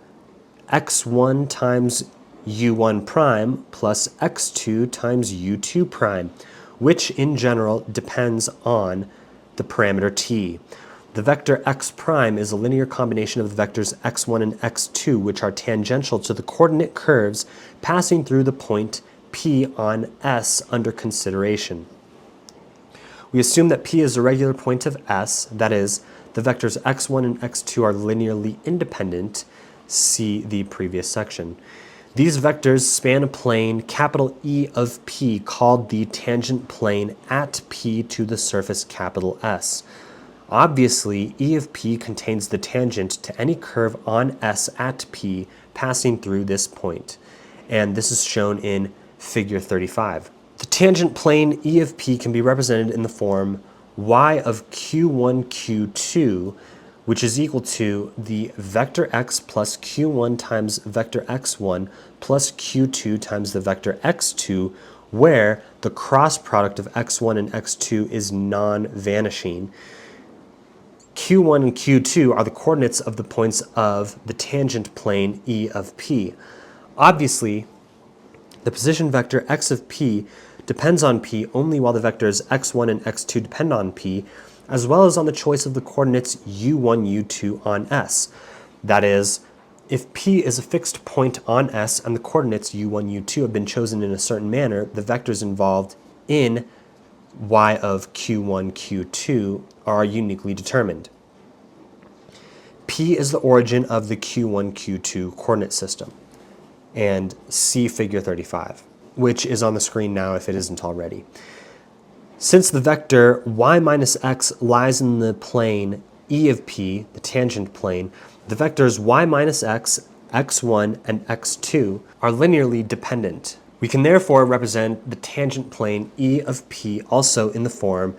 x1 times u1 prime plus x2 times u2 prime, which in general depends on the parameter t. The vector x prime is a linear combination of the vectors x1 and x2, which are tangential to the coordinate curves passing through the point P on S under consideration. We assume that P is a regular point of S, that is, the vectors x1 and x2 are linearly independent. See the previous section. These vectors span a plane capital E of P called the tangent plane at P to the surface capital S. Obviously, E of P contains the tangent to any curve on S at P passing through this point, and this is shown in figure 35. The tangent plane E of P can be represented in the form y of q1 q2, which is equal to the vector x plus q1 times vector x1 plus q2 times the vector x2, where the cross product of x1 and x2 is non-vanishing. q1 and q2 are the coordinates of the points of the tangent plane E of P. Obviously, the position vector x of P depends on P only while the vectors x1 and x2 depend on P, as well as on the choice of the coordinates u1, u2 on S. That is, if P is a fixed point on S and the coordinates u1, u2 have been chosen in a certain manner, the vectors involved in y of q1, q2 are uniquely determined. P is the origin of the q1, q2 coordinate system, and see figure 35, which is on the screen now if it isn't already. Since the vector y minus x lies in the plane E of P, the tangent plane, the vectors y minus x, x1, and x2 are linearly dependent. We can therefore represent the tangent plane E of P also in the form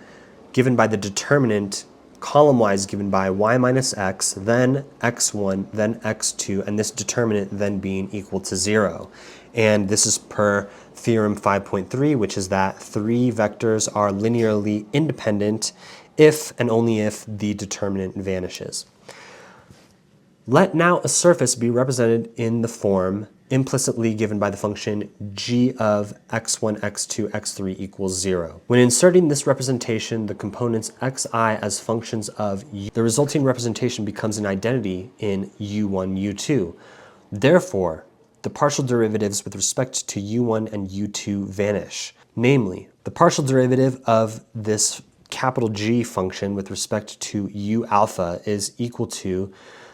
given by the determinant column-wise given by y minus x, then x1, then x2, and this determinant then being equal to 0. And this is per Theorem 5.3, which is that three vectors are linearly independent if and only if the determinant vanishes. Let now a surface be represented in the form implicitly given by the function g of x1, x2, x3 equals 0. When inserting this representation, the components xi as functions of u, the resulting representation becomes an identity in u1, u2. Therefore, the partial derivatives with respect to u1 and u2 vanish. Namely, the partial derivative of this capital G function with respect to u alpha is equal to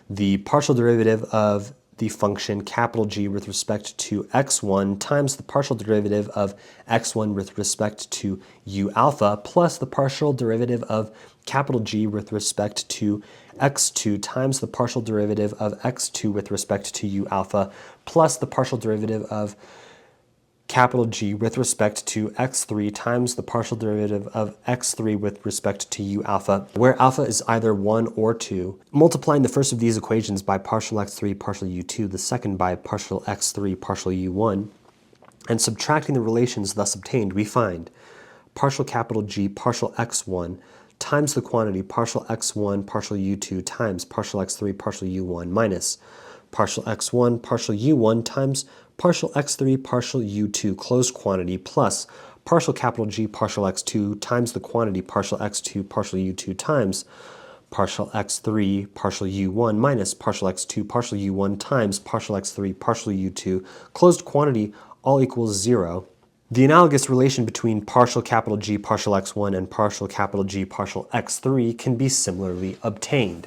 the partial derivative of the function capital G with respect to x1 times the partial derivative of x1 with respect to u alpha plus the partial derivative of capital G with respect to x2 times the partial derivative of x2 with respect to u alpha plus the partial derivative of capital G with respect to x3 times the partial derivative of x3 with respect to u alpha, where alpha is either 1 or 2, multiplying the first of these equations by partial x3 partial u2, the second by partial x3 partial u1, and subtracting the relations thus obtained, we find partial capital G partial x1 times the quantity partial x1 partial u2 times partial x3 partial u1 minus partial x1 partial u1 times partial x3 partial u2 closed quantity plus partial capital G partial x2 times the quantity partial x2 partial u2 times partial x3 partial u1 minus partial x2 partial u1 times partial x3 partial u2 closed quantity all equals 0. The analogous relation between partial capital G partial x1 and partial capital G partial x3 can be similarly obtained.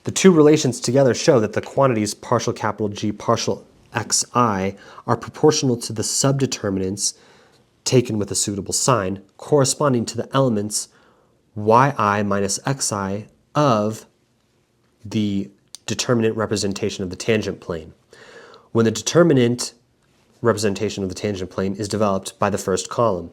The two relations together show that the quantities partial capital G partial xi are proportional to the subdeterminants taken with a suitable sign, corresponding to the elements yi minus xi of the determinant representation of the tangent plane. When the determinant representation of the tangent plane is developed by the first column,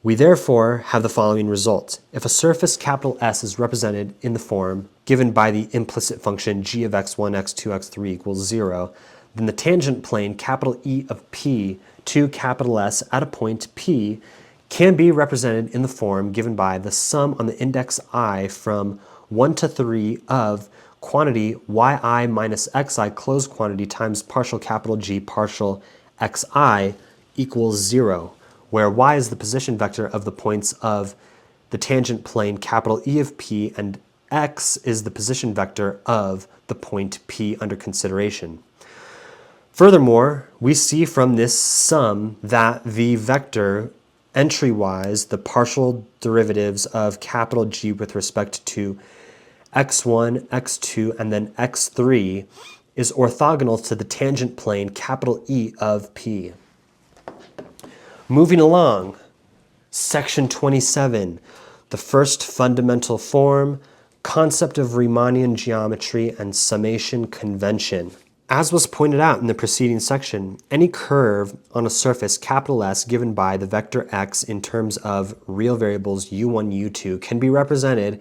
we therefore have the following result. If a surface capital S is represented in the form given by the implicit function g of x1, x2, x3 equals 0, then the tangent plane capital E of P to capital S at a point P can be represented in the form given by the sum on the index I from 1 to 3 of quantity yi minus xi closed quantity times partial capital G partial xi equals 0, where y is the position vector of the points of the tangent plane capital E of P and x is the position vector of the point P under consideration. Furthermore, we see from this sum that the vector entry-wise, the partial derivatives of capital G with respect to x1, x2, and then x3 is orthogonal to the tangent plane capital E of P. Moving along, section 27, the first fundamental form, concept of Riemannian geometry and summation convention. As was pointed out in the preceding section, any curve on a surface capital S given by the vector x in terms of real variables u1, u2 can be represented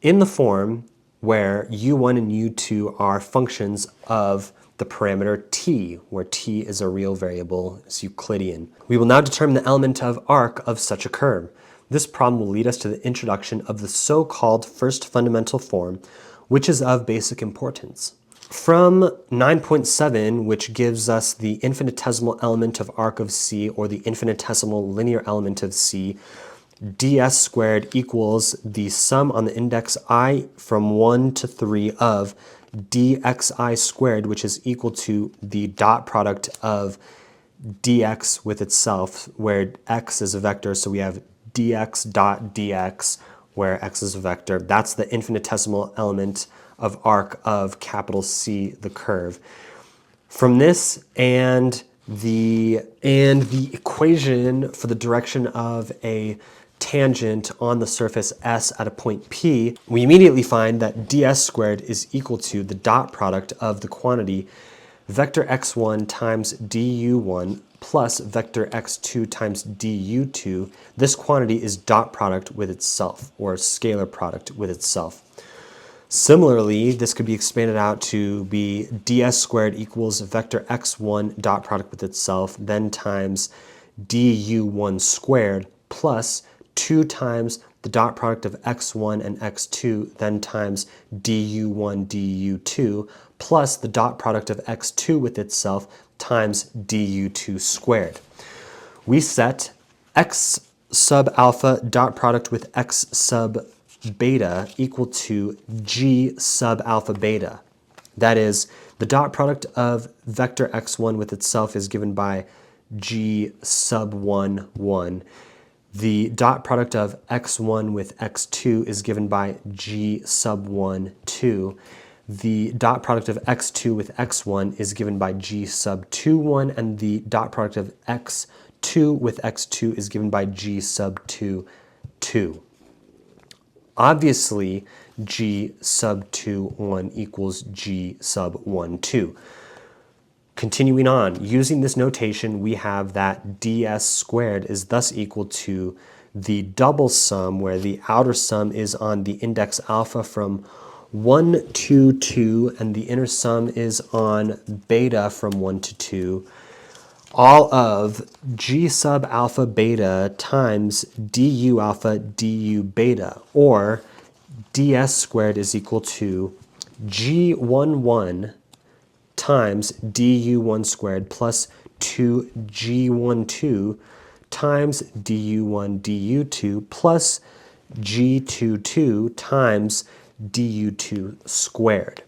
in the form where u1 and u2 are functions of the parameter t, where t is a real variable, is Euclidean. We will now determine the element of arc of such a curve. This problem will lead us to the introduction of the so-called first fundamental form, which is of basic importance. From 9.7, which gives us the infinitesimal element of arc of C, or the infinitesimal linear element of C, ds squared equals the sum on the index I from 1 to 3 of dxi squared, which is equal to the dot product of dx with itself, where x is a vector, so we have dx dot dx, where x is a vector. That's the infinitesimal element of arc of capital C, the curve. From this and the equation for the direction of a tangent on the surface S at a point P, we immediately find that ds squared is equal to the dot product of the quantity vector x1 times du1 plus vector x2 times du2. This quantity is dot product with itself, or scalar product with itself. Similarly, this could be expanded out to be ds squared equals vector x1 dot product with itself, then times du1 squared plus 2 times the dot product of x1 and x2, then times du1 du2, plus the dot product of x2 with itself times du2 squared. We set x sub alpha dot product with x sub beta equal to g sub alpha beta. That is, the dot product of vector x1 with itself is given by g sub 1, 1. The dot product of x1 with x2 is given by g sub 1, 2. The dot product of x2 with x1 is given by g sub 2, 1, and the dot product of x2 with x2 is given by g sub 2, 2. Obviously, g sub 2, 1 equals g sub 1, 2. Continuing on, using this notation, we have that ds squared is thus equal to the double sum, where the outer sum is on the index alpha from 1 to 2, and the inner sum is on beta from 1 to 2, all of g sub alpha beta times du alpha du beta, or ds squared is equal to g11 times du1 squared plus 2g12 times du1 du2 plus g22 times du2 squared.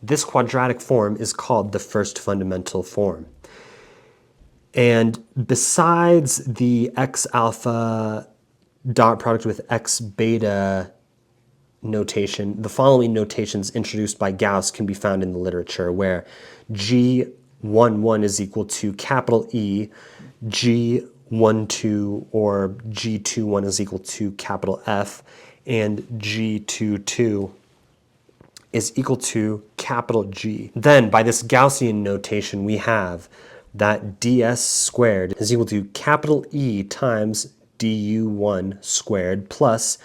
This quadratic form is called the first fundamental form. And besides the x alpha dot product with x beta notation, the following notations introduced by Gauss can be found in the literature, where G11 is equal to capital E, G12 or G21 is equal to capital F, and G22 is equal to capital G. Then, by this Gaussian notation, we have that ds squared is equal to capital E times du1 squared plus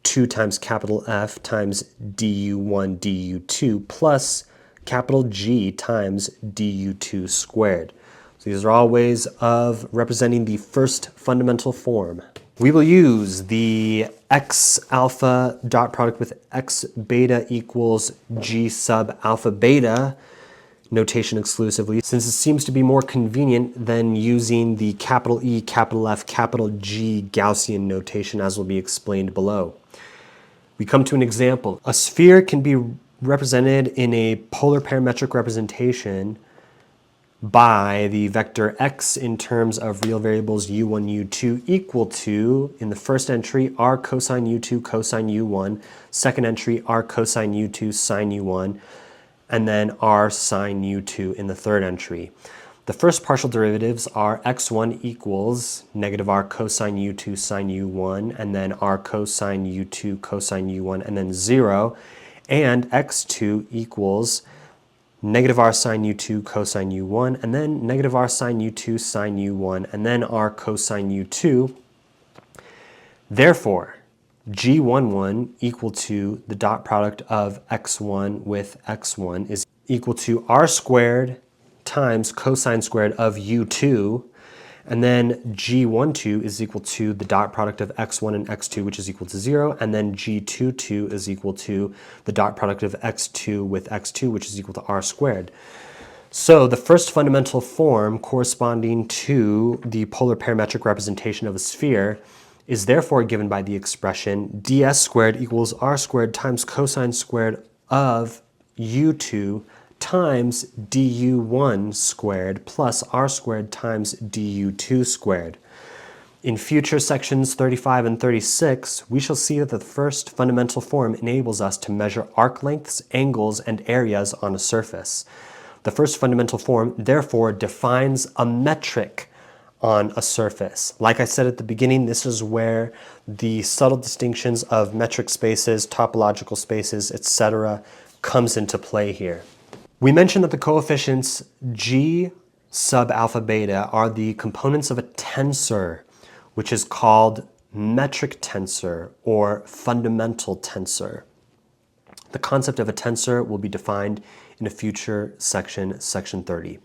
2 times capital F times du1 du2 plus capital G times du2 squared. So these are all ways of representing the first fundamental form. We will use the x alpha dot product with x beta equals g sub alpha beta notation exclusively, since it seems to be more convenient than using the capital E, capital F, capital G Gaussian notation, as will be explained below. We come to an example. A sphere can be represented in a polar parametric representation by the vector x in terms of real variables u1, u2 equal to, in the first entry, r cosine u2 cosine u1, second entry, r cosine u2 sine u1, and then r sine u2 in the third entry. The first partial derivatives are x1 equals negative r cosine u2 sine u1, and then r cosine u2 cosine u1, and then 0, and x2 equals negative r sine u2 cosine u1, and then negative r sine u2 sine u1, and then r cosine u2. Therefore, g11 equal to the dot product of x1 with x1 is equal to r squared times cosine squared of u2, and then g12 is equal to the dot product of x1 and x2, which is equal to 0, and then g22 is equal to the dot product of x2 with x2, which is equal to r squared. So the first fundamental form corresponding to the polar parametric representation of a sphere is therefore given by the expression ds squared equals r squared times cosine squared of u2 times du1 squared plus r squared times du2 squared. In future sections 35 and 36, we shall see that the first fundamental form enables us to measure arc lengths, angles, and areas on a surface. The first fundamental form, therefore, defines a metric on a surface. Like I said at the beginning, this is where the subtle distinctions of metric spaces, topological spaces, etc. comes into play here. We mentioned that the coefficients g sub alpha beta are the components of a tensor, which is called metric tensor or fundamental tensor. The concept of a tensor will be defined in a future section, section 30.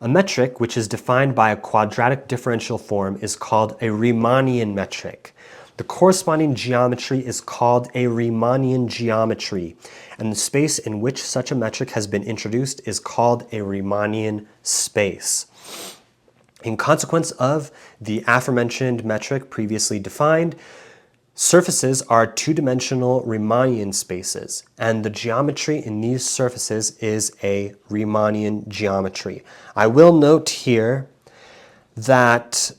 A metric, which is defined by a quadratic differential form, is called a Riemannian metric. The corresponding geometry is called a Riemannian geometry, and the space in which such a metric has been introduced is called a Riemannian space. In consequence of the aforementioned metric previously defined, surfaces are two-dimensional Riemannian spaces, and the geometry in these surfaces is a Riemannian geometry. I will note here that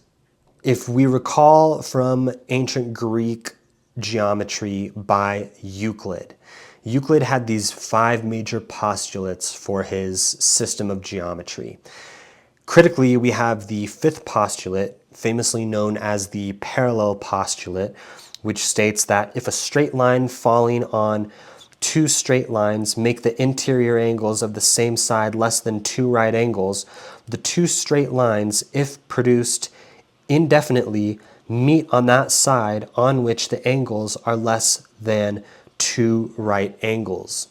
if we recall from ancient Greek geometry by Euclid, Euclid had these 5 major postulates for his system of geometry. Critically, we have the 5th postulate, famously known as the parallel postulate, which states that if a straight line falling on two straight lines, make the interior angles of the same side less than two right angles, the two straight lines, if produced indefinitely, meet on that side on which the angles are less than two right angles.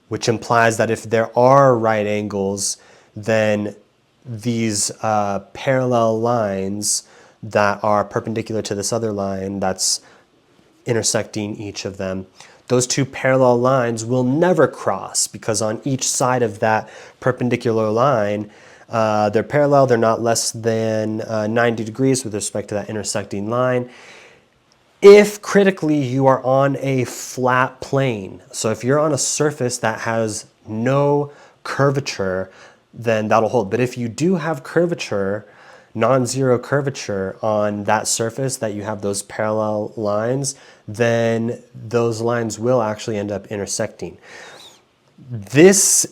Which implies that if there are right angles, then these parallel lines that are perpendicular to this other line that's intersecting each of them, those two parallel lines will never cross, because on each side of that perpendicular line, they're parallel, they're not less than 90 degrees with respect to that intersecting line. If critically you are on a flat plane, so if you're on a surface that has no curvature, then that'll hold. But if you do have curvature, non-zero curvature on that surface, that you have those parallel lines, then those lines will actually end up intersecting. This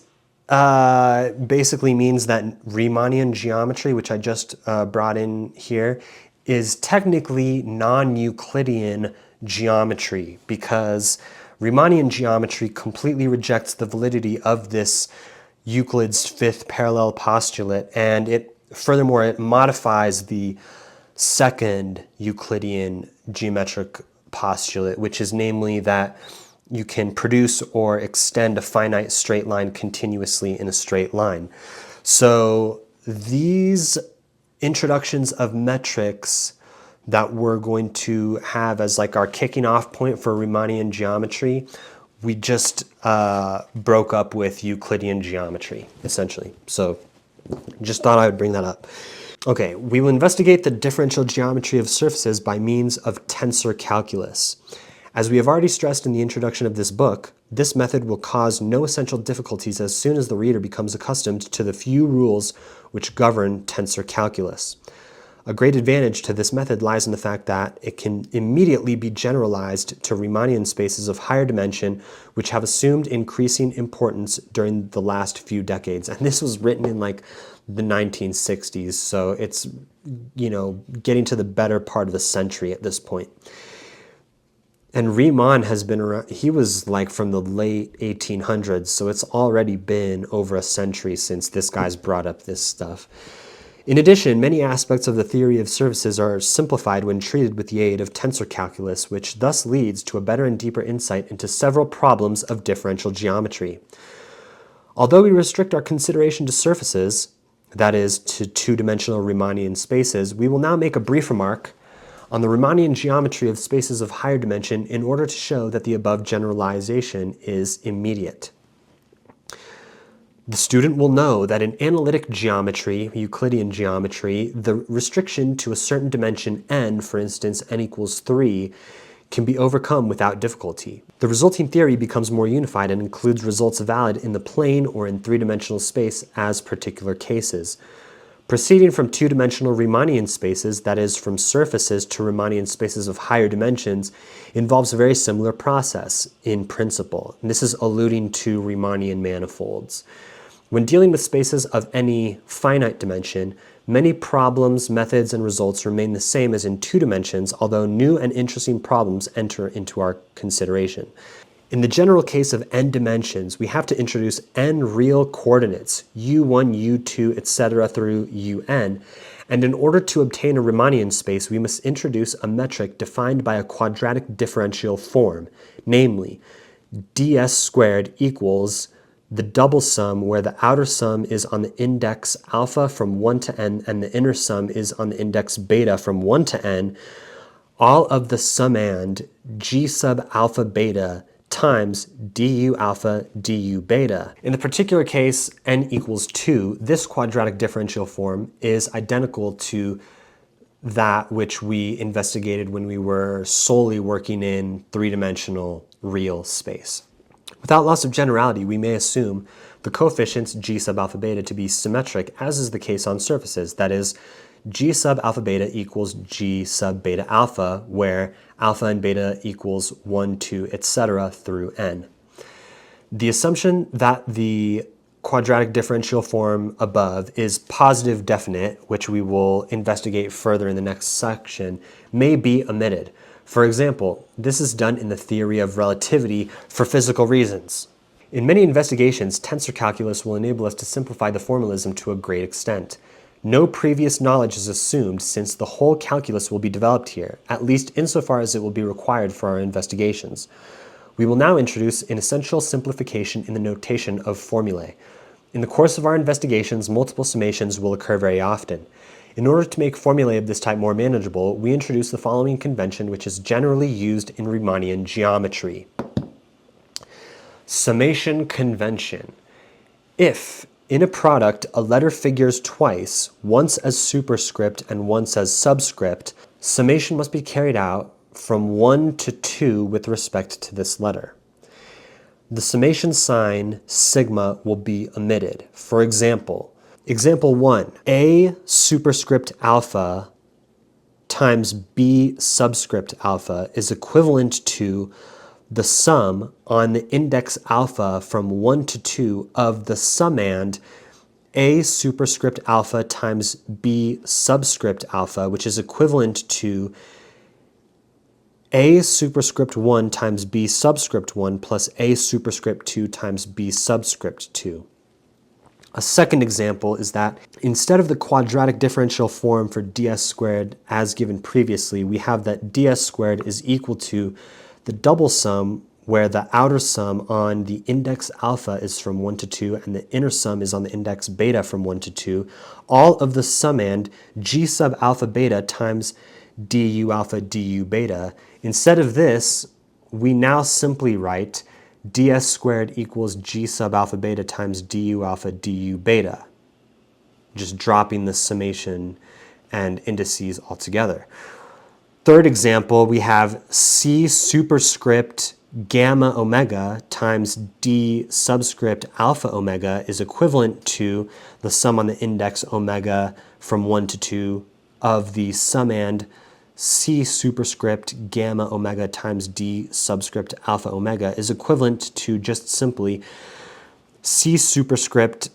basically means that Riemannian geometry, which I just brought in here, is technically non-Euclidean geometry, because Riemannian geometry completely rejects the validity of this Euclid's fifth parallel postulate, and furthermore it modifies the second Euclidean geometric postulate, which is namely that you can produce or extend a finite straight line continuously in a straight line. So these introductions of metrics that we're going to have as like our kicking off point for Riemannian geometry, we just broke up with Euclidean geometry, essentially. So just thought I would bring that up. Okay, we will investigate the differential geometry of surfaces by means of tensor calculus. As we have already stressed in the introduction of this book, this method will cause no essential difficulties as soon as the reader becomes accustomed to the few rules which govern tensor calculus. A great advantage to this method lies in the fact that it can immediately be generalized to Riemannian spaces of higher dimension, which have assumed increasing importance during the last few decades. And this was written in like the 1960s, so it's, you know, getting to the better part of the century at this point. And Riemann has been around, he was like from the late 1800s, so it's already been over a century since this guy's brought up this stuff. In addition, many aspects of the theory of surfaces are simplified when treated with the aid of tensor calculus, which thus leads to a better and deeper insight into several problems of differential geometry. Although we restrict our consideration to surfaces, that is, to two-dimensional Riemannian spaces, we will now make a brief remark on the Riemannian geometry of spaces of higher dimension in order to show that the above generalization is immediate. The student will know that in analytic geometry, Euclidean geometry, the restriction to a certain dimension n, for instance n equals 3, can be overcome without difficulty. The resulting theory becomes more unified and includes results valid in the plane or in three-dimensional space as particular cases. Proceeding from two-dimensional Riemannian spaces, that is, from surfaces to Riemannian spaces of higher dimensions, involves a very similar process in principle. And this is alluding to Riemannian manifolds. When dealing with spaces of any finite dimension, many problems, methods, and results remain the same as in two dimensions, although new and interesting problems enter into our consideration. In the general case of n dimensions, we have to introduce n real coordinates, u1, u2, etc. through un, and in order to obtain a Riemannian space, we must introduce a metric defined by a quadratic differential form, namely ds squared equals the double sum where the outer sum is on the index alpha from 1 to n and the inner sum is on the index beta from 1 to n, all of the summand g sub alpha beta times du alpha du beta. In the particular case n equals 2, this quadratic differential form is identical to that which we investigated when we were solely working in three-dimensional real space. Without loss of generality, we may assume the coefficients g sub alpha beta to be symmetric, as is the case on surfaces, that is, g sub alpha beta equals g sub beta alpha, where alpha and beta equals 1, 2, etc. through n. The assumption that the quadratic differential form above is positive definite, which we will investigate further in the next section, may be omitted. For example, this is done in the theory of relativity for physical reasons. In many investigations, tensor calculus will enable us to simplify the formalism to a great extent. No previous knowledge is assumed since the whole calculus will be developed here, at least insofar as it will be required for our investigations. We will now introduce an essential simplification in the notation of formulae. In the course of our investigations, multiple summations will occur very often. In order to make formulae of this type more manageable, we introduce the following convention, which is generally used in Riemannian geometry. Summation convention. If, in a product, a letter figures twice, once as superscript and once as subscript, summation must be carried out from 1 to 2 with respect to this letter. The summation sign, sigma, will be omitted. For example, example 1, A superscript alpha times B subscript alpha is equivalent to the sum on the index alpha from 1 to 2 of the summand A superscript alpha times B subscript alpha, which is equivalent to A superscript 1 times B subscript 1 plus A superscript 2 times B subscript 2. A second example is that instead of the quadratic differential form for ds squared as given previously, we have that ds squared is equal to the double sum where the outer sum on the index alpha is from 1 to 2 and the inner sum is on the index beta from 1 to 2, all of the summand g sub alpha beta times du alpha du beta. Instead of this, we now simply write ds squared equals g sub alpha beta times du alpha du beta, just dropping the summation and indices altogether. Third example, we have C superscript gamma omega times D subscript alpha omega is equivalent to the sum on the index omega from 1 to 2 of the summand C superscript gamma omega times D subscript alpha omega is equivalent to just simply C superscript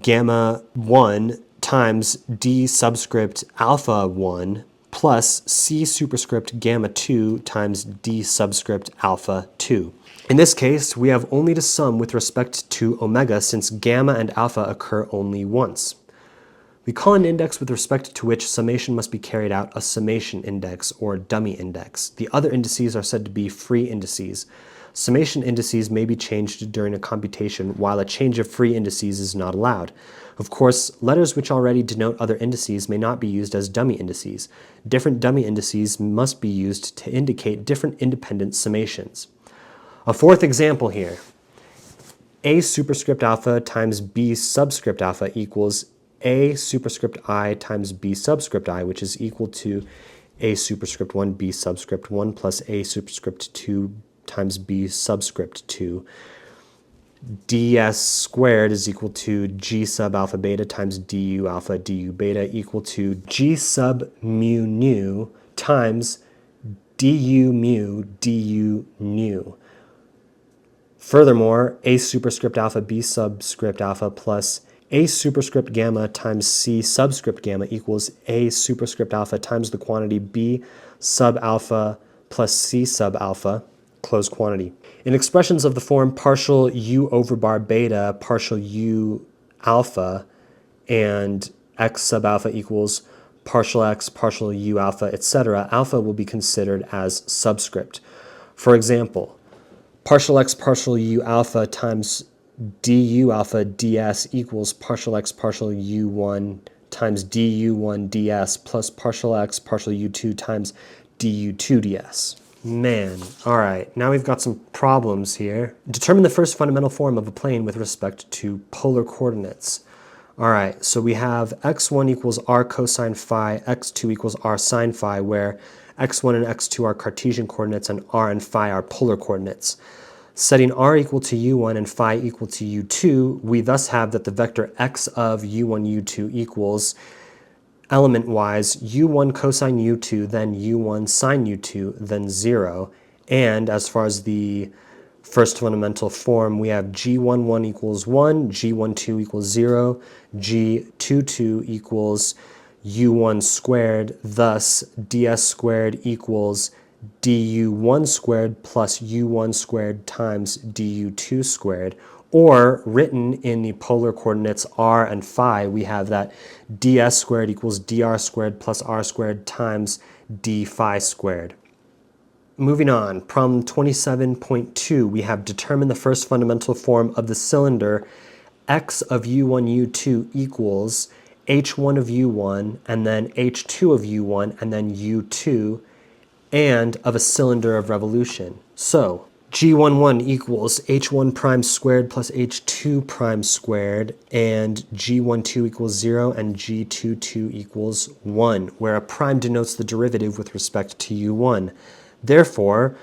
gamma 1 times D subscript alpha 1 plus C superscript gamma 2 times D subscript alpha 2. In this case, we have only to sum with respect to omega since gamma and alpha occur only once. We call an index with respect to which summation must be carried out a summation index or dummy index. The other indices are said to be free indices. Summation indices may be changed during a computation while a change of free indices is not allowed. Of course, letters which already denote other indices may not be used as dummy indices. Different dummy indices must be used to indicate different independent summations. A fourth example here. A superscript alpha times B subscript alpha equals A superscript I times B subscript I, which is equal to A superscript 1 B subscript 1 plus A superscript 2 times B subscript 2. ds squared is equal to g sub alpha beta times du alpha du beta equal to g sub mu nu times du mu du nu. Furthermore, A superscript alpha B subscript alpha plus A superscript gamma times C subscript gamma equals A superscript alpha times the quantity B sub alpha plus C sub alpha, closed quantity. In expressions of the form partial U over bar beta, partial U alpha, and X sub alpha equals partial X, partial U alpha, etc., alpha will be considered as subscript. For example, partial X, partial U alpha times du alpha ds equals partial X, partial U1 times du1 ds plus partial X, partial U2 times du2 ds. Man, all right, now we've got some problems here. Determine the first fundamental form of a plane with respect to polar coordinates. All right, so we have x1 equals r cosine phi, x2 equals r sine phi, where x1 and x2 are Cartesian coordinates and r and phi are polar coordinates. Setting r equal to u1 and phi equal to u2, we thus have that the vector x of u1, u2 equals element-wise u1 cosine u2, then u1 sine u2, then 0. And as far as the first fundamental form, we have g11 equals 1, g12 equals 0, g22 equals u1 squared, thus ds squared equals du1 squared plus u1 squared times du2 squared. Or written in the polar coordinates r and phi, we have that ds squared equals dr squared plus r squared times d phi squared. Moving on, problem 27.2, we have determine the first fundamental form of the cylinder x of u1, u2 equals h1 of u1, and then h2 of u1, and then u2, and of a cylinder of revolution. So, g11 equals h1 prime squared plus h2 prime squared, and g12 equals 0, and g22 equals 1, where a prime denotes the derivative with respect to u1. Therefore,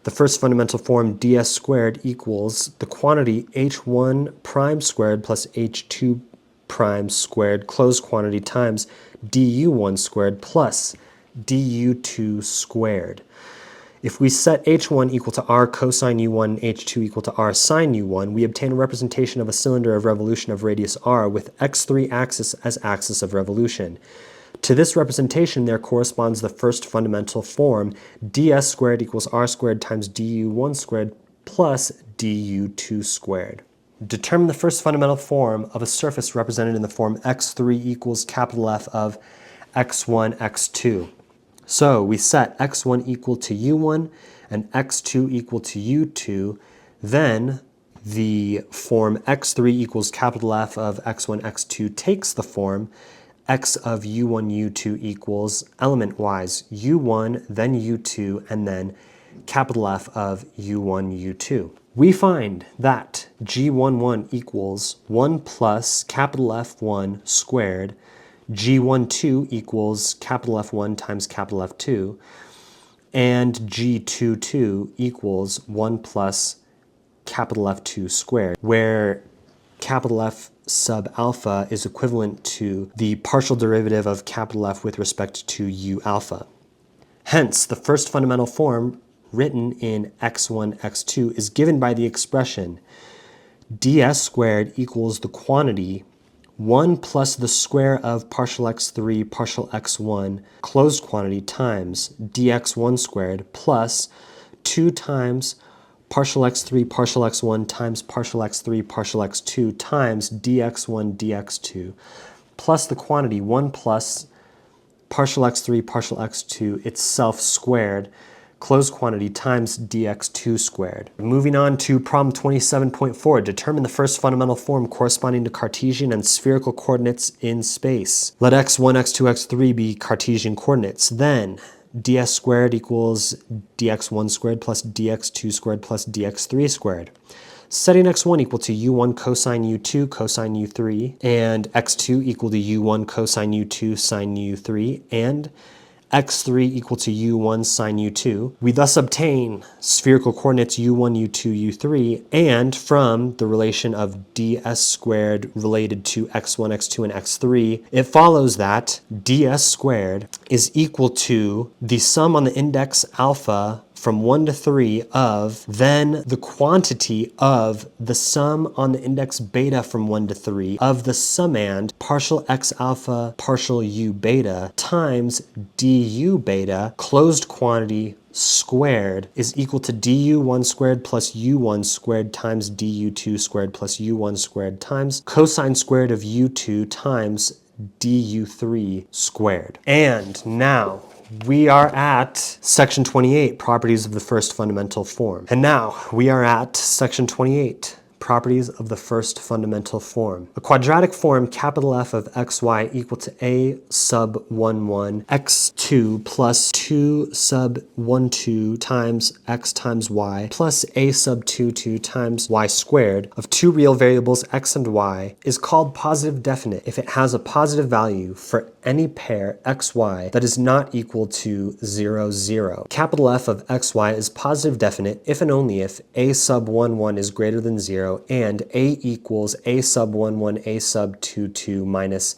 the first fundamental form ds squared equals the quantity h1 prime squared plus h2 prime squared closed quantity times du1 squared plus du2 squared. If we set h1 equal to r cosine u1 and h2 equal to r sine u1, we obtain a representation of a cylinder of revolution of radius r with x3 axis as axis of revolution. To this representation, there corresponds the first fundamental form, ds squared equals r squared times du1 squared plus du2 squared. Determine the first fundamental form of a surface represented in the form x3 equals capital F of x1, x2. So we set x1 equal to u1 and x2 equal to u2. Then the form x3 equals capital F of x1, x2 takes the form x of u1, u2 equals element-wise u1, then u2, and then capital F of u1, u2. We find that g11 equals 1 plus capital F1 squared, g12 equals capital F1 times capital F2, and g22 equals 1 plus capital F2 squared, where capital F sub alpha is equivalent to the partial derivative of capital F with respect to u alpha. Hence, the first fundamental form written in x1, x2 is given by the expression ds squared equals the quantity 1 plus the square of partial x3 partial x1 closed quantity times dx1 squared plus 2 times partial x3 partial x1 times partial x3 partial x2 times dx1 dx2 plus the quantity 1 plus partial x3 partial x2 itself squared closed quantity times dx2 squared. Moving on to problem 27.4, determine the first fundamental form corresponding to Cartesian and spherical coordinates in space. Let x1, x2, x3 be Cartesian coordinates. Then ds squared equals dx1 squared plus dx2 squared plus dx3 squared. Setting x1 equal to u1 cosine u2 cosine u3, and x2 equal to u1 cosine u2 sine u3, and x3 equal to u1 sine u2. We thus obtain spherical coordinates u1, u2, u3, and from the relation of ds squared related to x1, x2, and x3, it follows that ds squared is equal to the sum on the index alpha from 1 to 3 of then the quantity of the sum on the index beta from 1 to 3 of the summand partial x alpha partial u beta times du beta closed quantity squared is equal to du1 squared plus u1 squared times du2 squared plus u1 squared times cosine squared of u2 times du3 squared. And now we are at section 28, properties of the first fundamental form. And now we are at section 28, properties of the first fundamental form. A quadratic form capital F of xy equal to a sub 1, 1 x2 plus 2 sub 1, 2 times x times y plus a sub 2, 2 times y squared of two real variables x and y is called positive definite if it has a positive value for any pair xy that is not equal to 0, 0. Capital F of xy is positive definite if and only if a sub 1, 1 is greater than 0 and a equals a sub 1, 1, a sub 2, 2 minus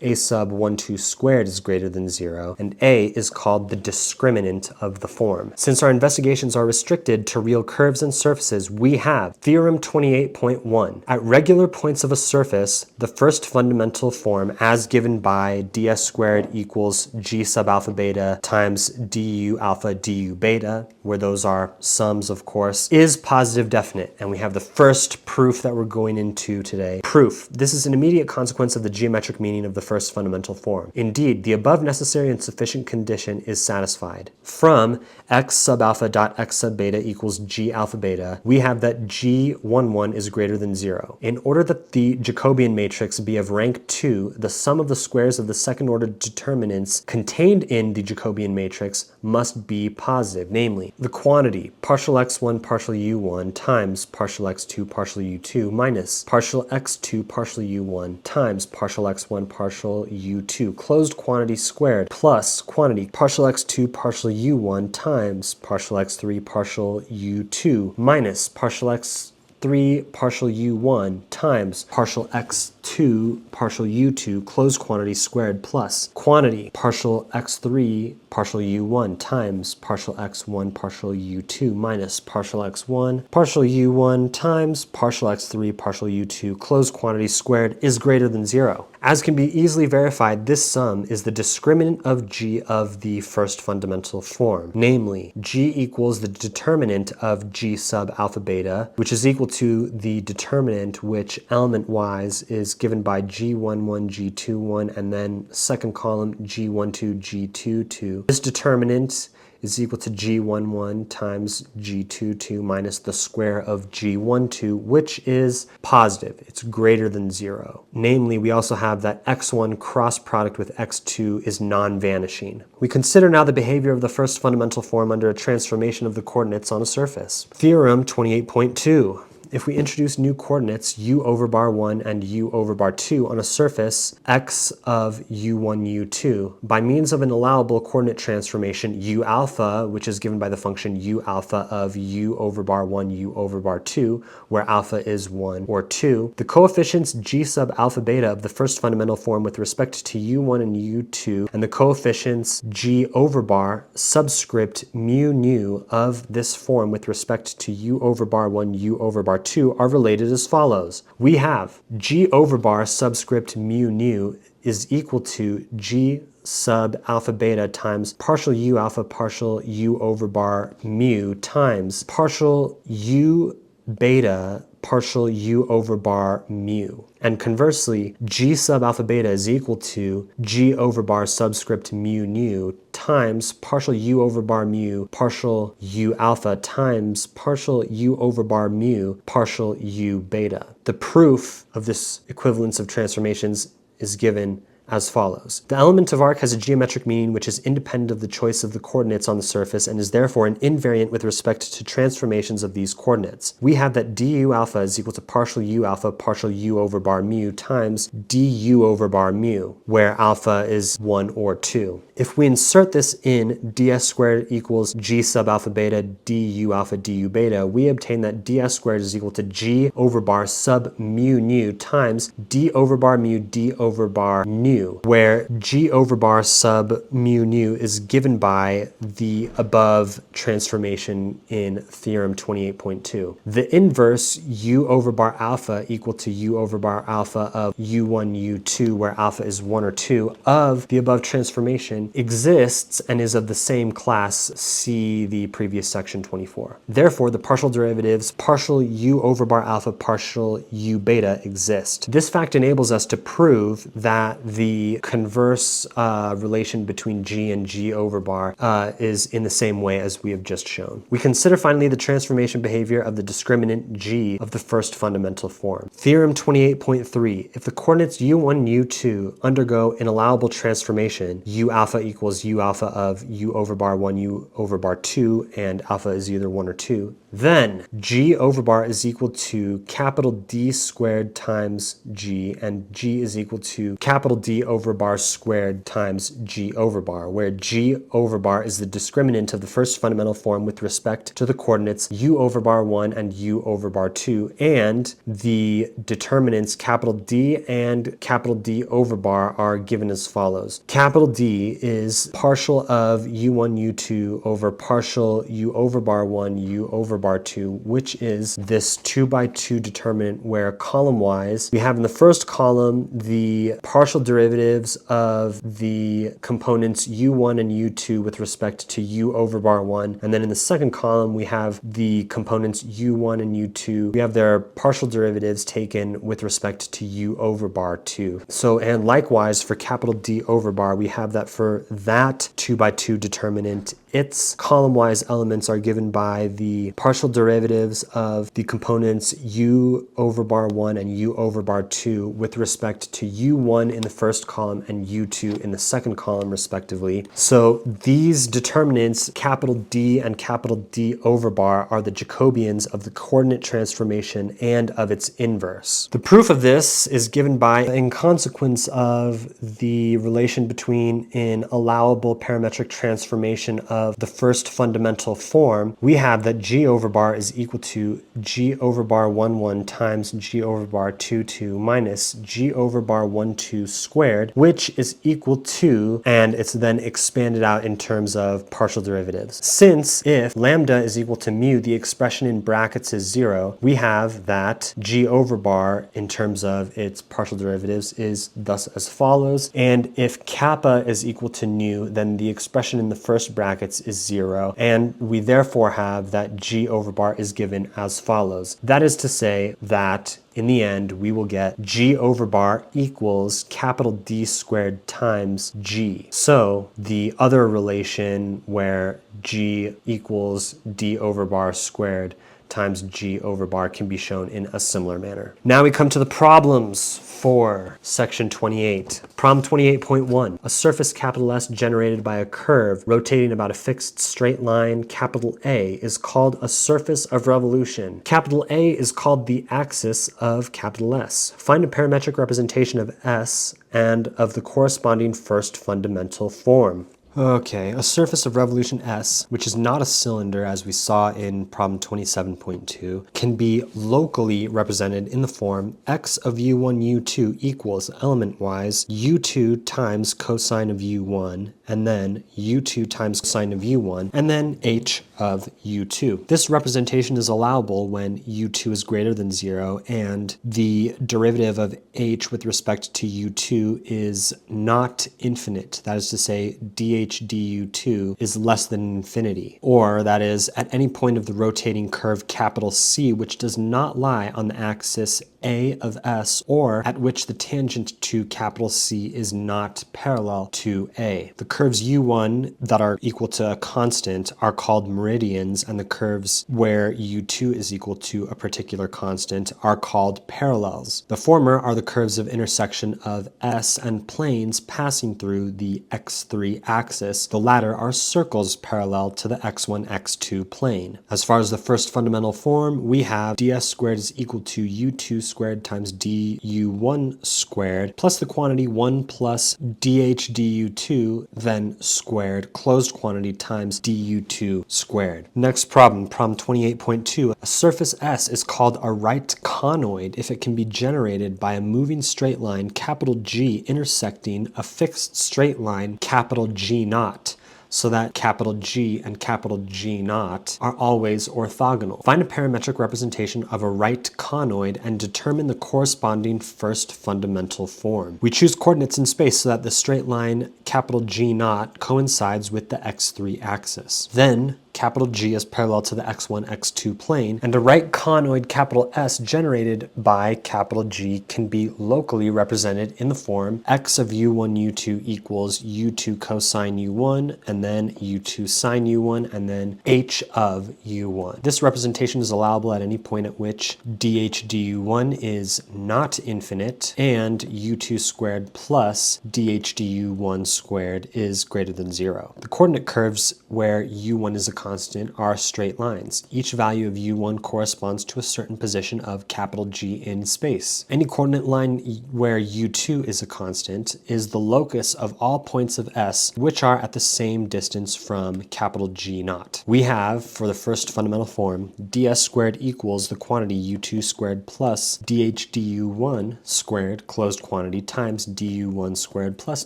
a sub 1, 2 squared is greater than 0, and a is called the discriminant of the form. Since our investigations are restricted to real curves and surfaces, we have Theorem 28.1. At regular points of a surface, the first fundamental form as given by ds squared equals g sub alpha beta times du alpha du beta, where those are sums, of course, is positive definite. And we have the first proof that we're going into today. Proof. This is an immediate consequence of the geometric meaning of the first fundamental form. Indeed, the above necessary and sufficient condition is satisfied. From x sub alpha dot x sub beta equals g alpha beta, we have that g11 is greater than 0. In order that the Jacobian matrix be of rank 2, the sum of the squares of the second order determinants contained in the Jacobian matrix must be positive, namely the quantity partial x1 partial u1 times partial x2 partial u2 minus partial x2 partial u1 times partial x1 partial u2 closed quantity squared plus quantity partial x2 partial u1 times partial x3 partial u2 minus partial x3 partial u1 times partial x2 partial u2 closed quantity squared plus quantity partial x3 partial u1 times partial x1 partial u2 minus partial x1 partial u1 times partial x3 partial u2 closed quantity squared is greater than 0. As can be easily verified, this sum is the discriminant of g of the first fundamental form, namely g equals the determinant of g sub alpha beta, which is equal to the determinant which element-wise is given by g11, g21, and then second column g12, g22. This determinant is equal to g11 times g22 minus the square of g12, which is positive. It's greater than 0. Namely, we also have that x1 cross product with x2 is non-vanishing. We consider now the behavior of the first fundamental form under a transformation of the coordinates on a surface. Theorem 28.2. If we introduce new coordinates u over bar 1 and u over bar 2 on a surface x of u1, u2, by means of an allowable coordinate transformation u alpha, which is given by the function u alpha of u over bar 1, u over bar 2, where alpha is 1 or 2, the coefficients g sub alpha beta of the first fundamental form with respect to u1 and u2, and the coefficients g over bar subscript mu nu of this form with respect to u over bar 1, u over bar 2 are related as follows. We have g over bar subscript mu nu is equal to g sub alpha beta times partial u alpha partial u over bar mu times partial u beta partial u over bar mu. And conversely, g sub alpha beta is equal to g over bar subscript mu nu times partial u over bar mu partial u alpha times partial u over bar mu partial u beta. The proof of this equivalence of transformations is given as follows. The element of arc has a geometric meaning which is independent of the choice of the coordinates on the surface and is therefore an invariant with respect to transformations of these coordinates. We have that du alpha is equal to partial u alpha partial u over bar mu times du over bar mu, where alpha is 1 or 2. If we insert this in ds squared equals g sub alpha beta du alpha du beta, we obtain that ds squared is equal to g over bar sub mu nu times d over bar mu d over bar nu, where g over bar sub mu nu is given by the above transformation in Theorem 28.2. The inverse u over bar alpha equal to u over bar alpha of u1, u2, where alpha is 1 or 2, of the above transformation exists and is of the same class, see the previous section 24. Therefore, the partial derivatives partial u over bar alpha partial u beta exist. This fact enables us to prove that the converse relation between g and g over bar is in the same way as we have just shown. We consider finally the transformation behavior of the discriminant g of the first fundamental form. Theorem 28.3. If the coordinates u1, u2 undergo an allowable transformation, u alpha equals u alpha of u over bar 1, u over bar 2, and alpha is either 1 or 2, then g over bar is equal to capital D squared times g, and g is equal to capital D d over bar squared times g over bar, where g over bar is the discriminant of the first fundamental form with respect to the coordinates u over bar 1 and u over bar 2, and the determinants capital D and capital D over bar are given as follows. Capital D is partial of u1, u2 over partial u over bar 1, u over bar 2, which is this 2 by 2 determinant where column-wise we have in the first column the partial derivatives of the components u1 and u2 with respect to u over bar 1, and then in the second column we have the components u1 and u2. We have their partial derivatives taken with respect to u over bar 2. So, and likewise for capital D over bar, we have that for that 2 by 2 determinant, its column-wise elements are given by the partial derivatives of the components u over bar 1 and u over bar 2 with respect to u1 in the first column and u2 in the second column respectively. So these determinants, capital D and capital D over bar, are the Jacobians of the coordinate transformation and of its inverse. The proof of this is given by, in consequence of the relation between an allowable parametric transformation of the first fundamental form, we have that g over bar is equal to g over bar 1 1 times g over bar 2 2 minus g over bar 1 2 squared, which is equal to, and it's then expanded out in terms of partial derivatives. Since if lambda is equal to mu, the expression in brackets is 0, we have that g over bar in terms of its partial derivatives is thus as follows, and if kappa is equal to nu, then the expression in the first brackets is 0, and we therefore have that g over bar is given as follows. That is to say that in the end, we will get g over bar equals capital D squared times g. So the other relation where g equals d over bar squared times g over bar can be shown in a similar manner. Now we come to the problems for section 28. Problem 28.1. A surface capital S generated by a curve rotating about a fixed straight line capital A is called a surface of revolution. Capital A is called the axis of capital S. Find a parametric representation of S and of the corresponding first fundamental form. Okay, a surface of revolution S, which is not a cylinder as we saw in problem 27.2, can be locally represented in the form x of u1 u2 equals, element-wise, u2 times cosine of u1, and then u2 times cosine of u1, and then h of u2. This representation is allowable when u2 is greater than 0 and the derivative of h with respect to u2 is not infinite. That is to say, dh du2 is less than infinity, or that is at any point of the rotating curve capital C which does not lie on the axis A of S, or at which the tangent to capital C is not parallel to A. The curves u1 that are equal to a constant are called meridians, and the curves where u2 is equal to a particular constant are called parallels. The former are the curves of intersection of S and planes passing through the x3 axis. The latter are circles parallel to the x1, x2 plane. As far as the first fundamental form, we have ds squared is equal to u2 squared times du1 squared plus the quantity 1 plus dh du2 then squared closed quantity times du2 squared. Next problem, problem 28.2. A surface S is called a right conoid if it can be generated by a moving straight line capital G intersecting a fixed straight line capital G naught, so that capital G and capital G naught are always orthogonal. Find a parametric representation of a right conoid and determine the corresponding first fundamental form. We choose coordinates in space so that the straight line capital G naught coincides with the x3 axis. Then capital G is parallel to the x1, x2 plane, and a right conoid capital S generated by capital G can be locally represented in the form x of u1, u2 equals u2 cosine u1, and then u2 sine u1, and then h of u1. This representation is allowable at any point at which dh du1 is not infinite, and u2 squared plus dh du1 squared is greater than 0. The coordinate curves where u1 is a constant are straight lines. Each value of u1 corresponds to a certain position of capital G in space. Any coordinate line where u2 is a constant is the locus of all points of S which are at the same distance from capital G naught. We have, for the first fundamental form, ds squared equals the quantity u2 squared plus dh du1 squared closed quantity times du1 squared plus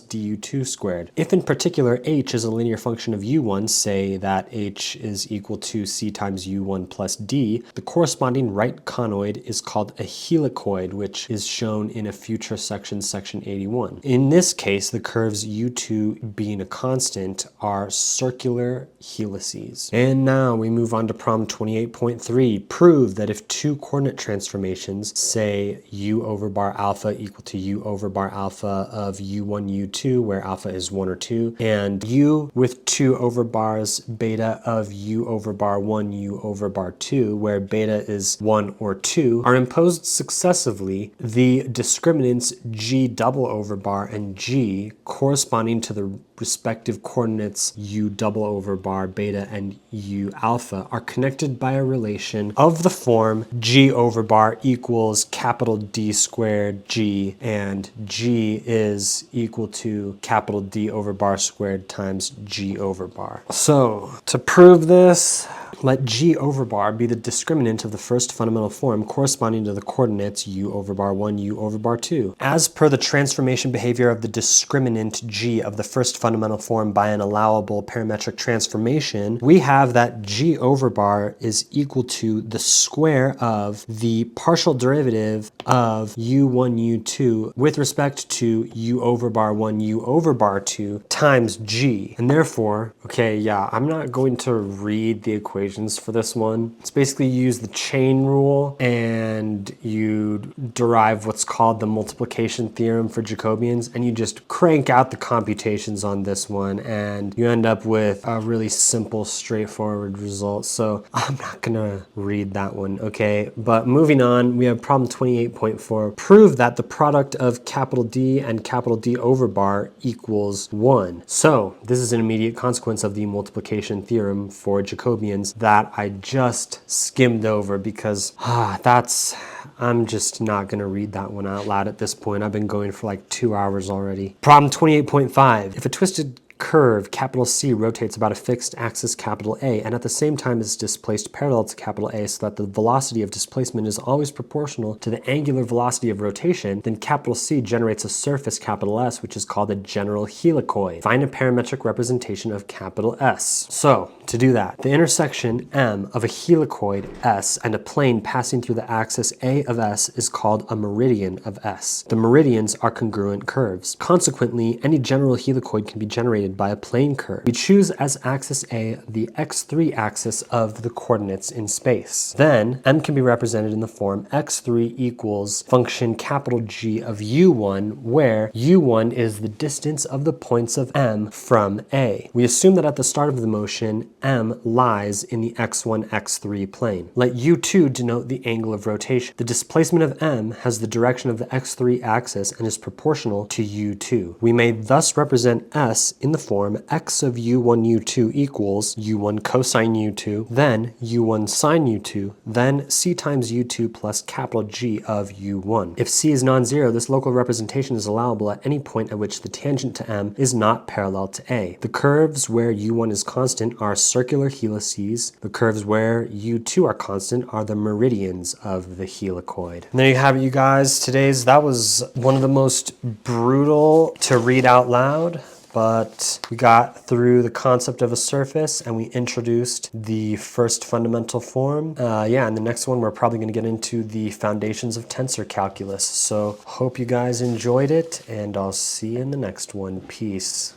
du2 squared. If in particular h is a linear function of u1, say that h is equal to c times u1 plus d, the corresponding right conoid is called a helicoid, which is shown in a future section, section 81. In this case, the curves u2 being a constant are circular helices. And now we move on to problem 28.3. Prove that if two coordinate transformations, say u over bar alpha equal to u over bar alpha of u1, u2, where alpha is 1 or 2, and u with 2 over bars beta of u over bar 1, u over bar 2, where beta is 1 or 2, are imposed successively, the discriminants g double over bar and g corresponding to the respective coordinates u double over bar beta and u alpha are connected by a relation of the form g over bar equals capital D squared g, and g is equal to capital D over bar squared times g over bar. So to prove this, let g over bar be the discriminant of the first fundamental form corresponding to the coordinates u over bar 1, u over bar 2. As per the transformation behavior of the discriminant g of the first fundamental form by an allowable parametric transformation, we have that g over bar is equal to the square of the partial derivative of u1, u2 with respect to u over bar 1, u over bar 2 times g. And therefore, I'm not going to read the equations for this one. It's basically you use the chain rule and you derive what's called the multiplication theorem for Jacobians, and you just crank out the computations on this one and you end up with a really simple, straightforward result. So I'm not gonna read that one, okay? But moving on, we have problem 28.4. Prove that the product of capital D and capital D over bar equals 1. So this is an immediate consequence of the multiplication theorem for Jacobians that I just skimmed over because I'm just not going to read that one out loud at this point. I've been going for like 2 hours already. Problem 28.5. If a twisted curve capital C rotates about a fixed axis capital A and at the same time is displaced parallel to capital A so that the velocity of displacement is always proportional to the angular velocity of rotation, then capital C generates a surface capital S which is called a general helicoid. Find a parametric representation of capital S. So to do that, the intersection M of a helicoid S and a plane passing through the axis A of S is called a meridian of S. The meridians are congruent curves. Consequently, any general helicoid can be generated by a plane curve. We choose as axis A the x3 axis of the coordinates in space. Then M can be represented in the form x3 equals function capital G of u1, where u1 is the distance of the points of M from A. We assume that at the start of the motion, M lies in the x1, x3 plane. Let u2 denote the angle of rotation. The displacement of M has the direction of the x3 axis and is proportional to u2. We may thus represent S in the form x of u1 u2 equals u1 cosine u2, then u1 sine u2, then c times u2 plus capital G of u1. If c is non-zero, this local representation is allowable at any point at which the tangent to M is not parallel to A. The curves where u1 is constant are circular helices. The curves where u2 are constant are the meridians of the helicoid. And there you have it, you guys. That was one of the most brutal to read out loud, but we got through the concept of a surface and we introduced the first fundamental form. And the next one we're probably going to get into the foundations of tensor calculus. So hope you guys enjoyed it, and I'll see you in the next one. Peace.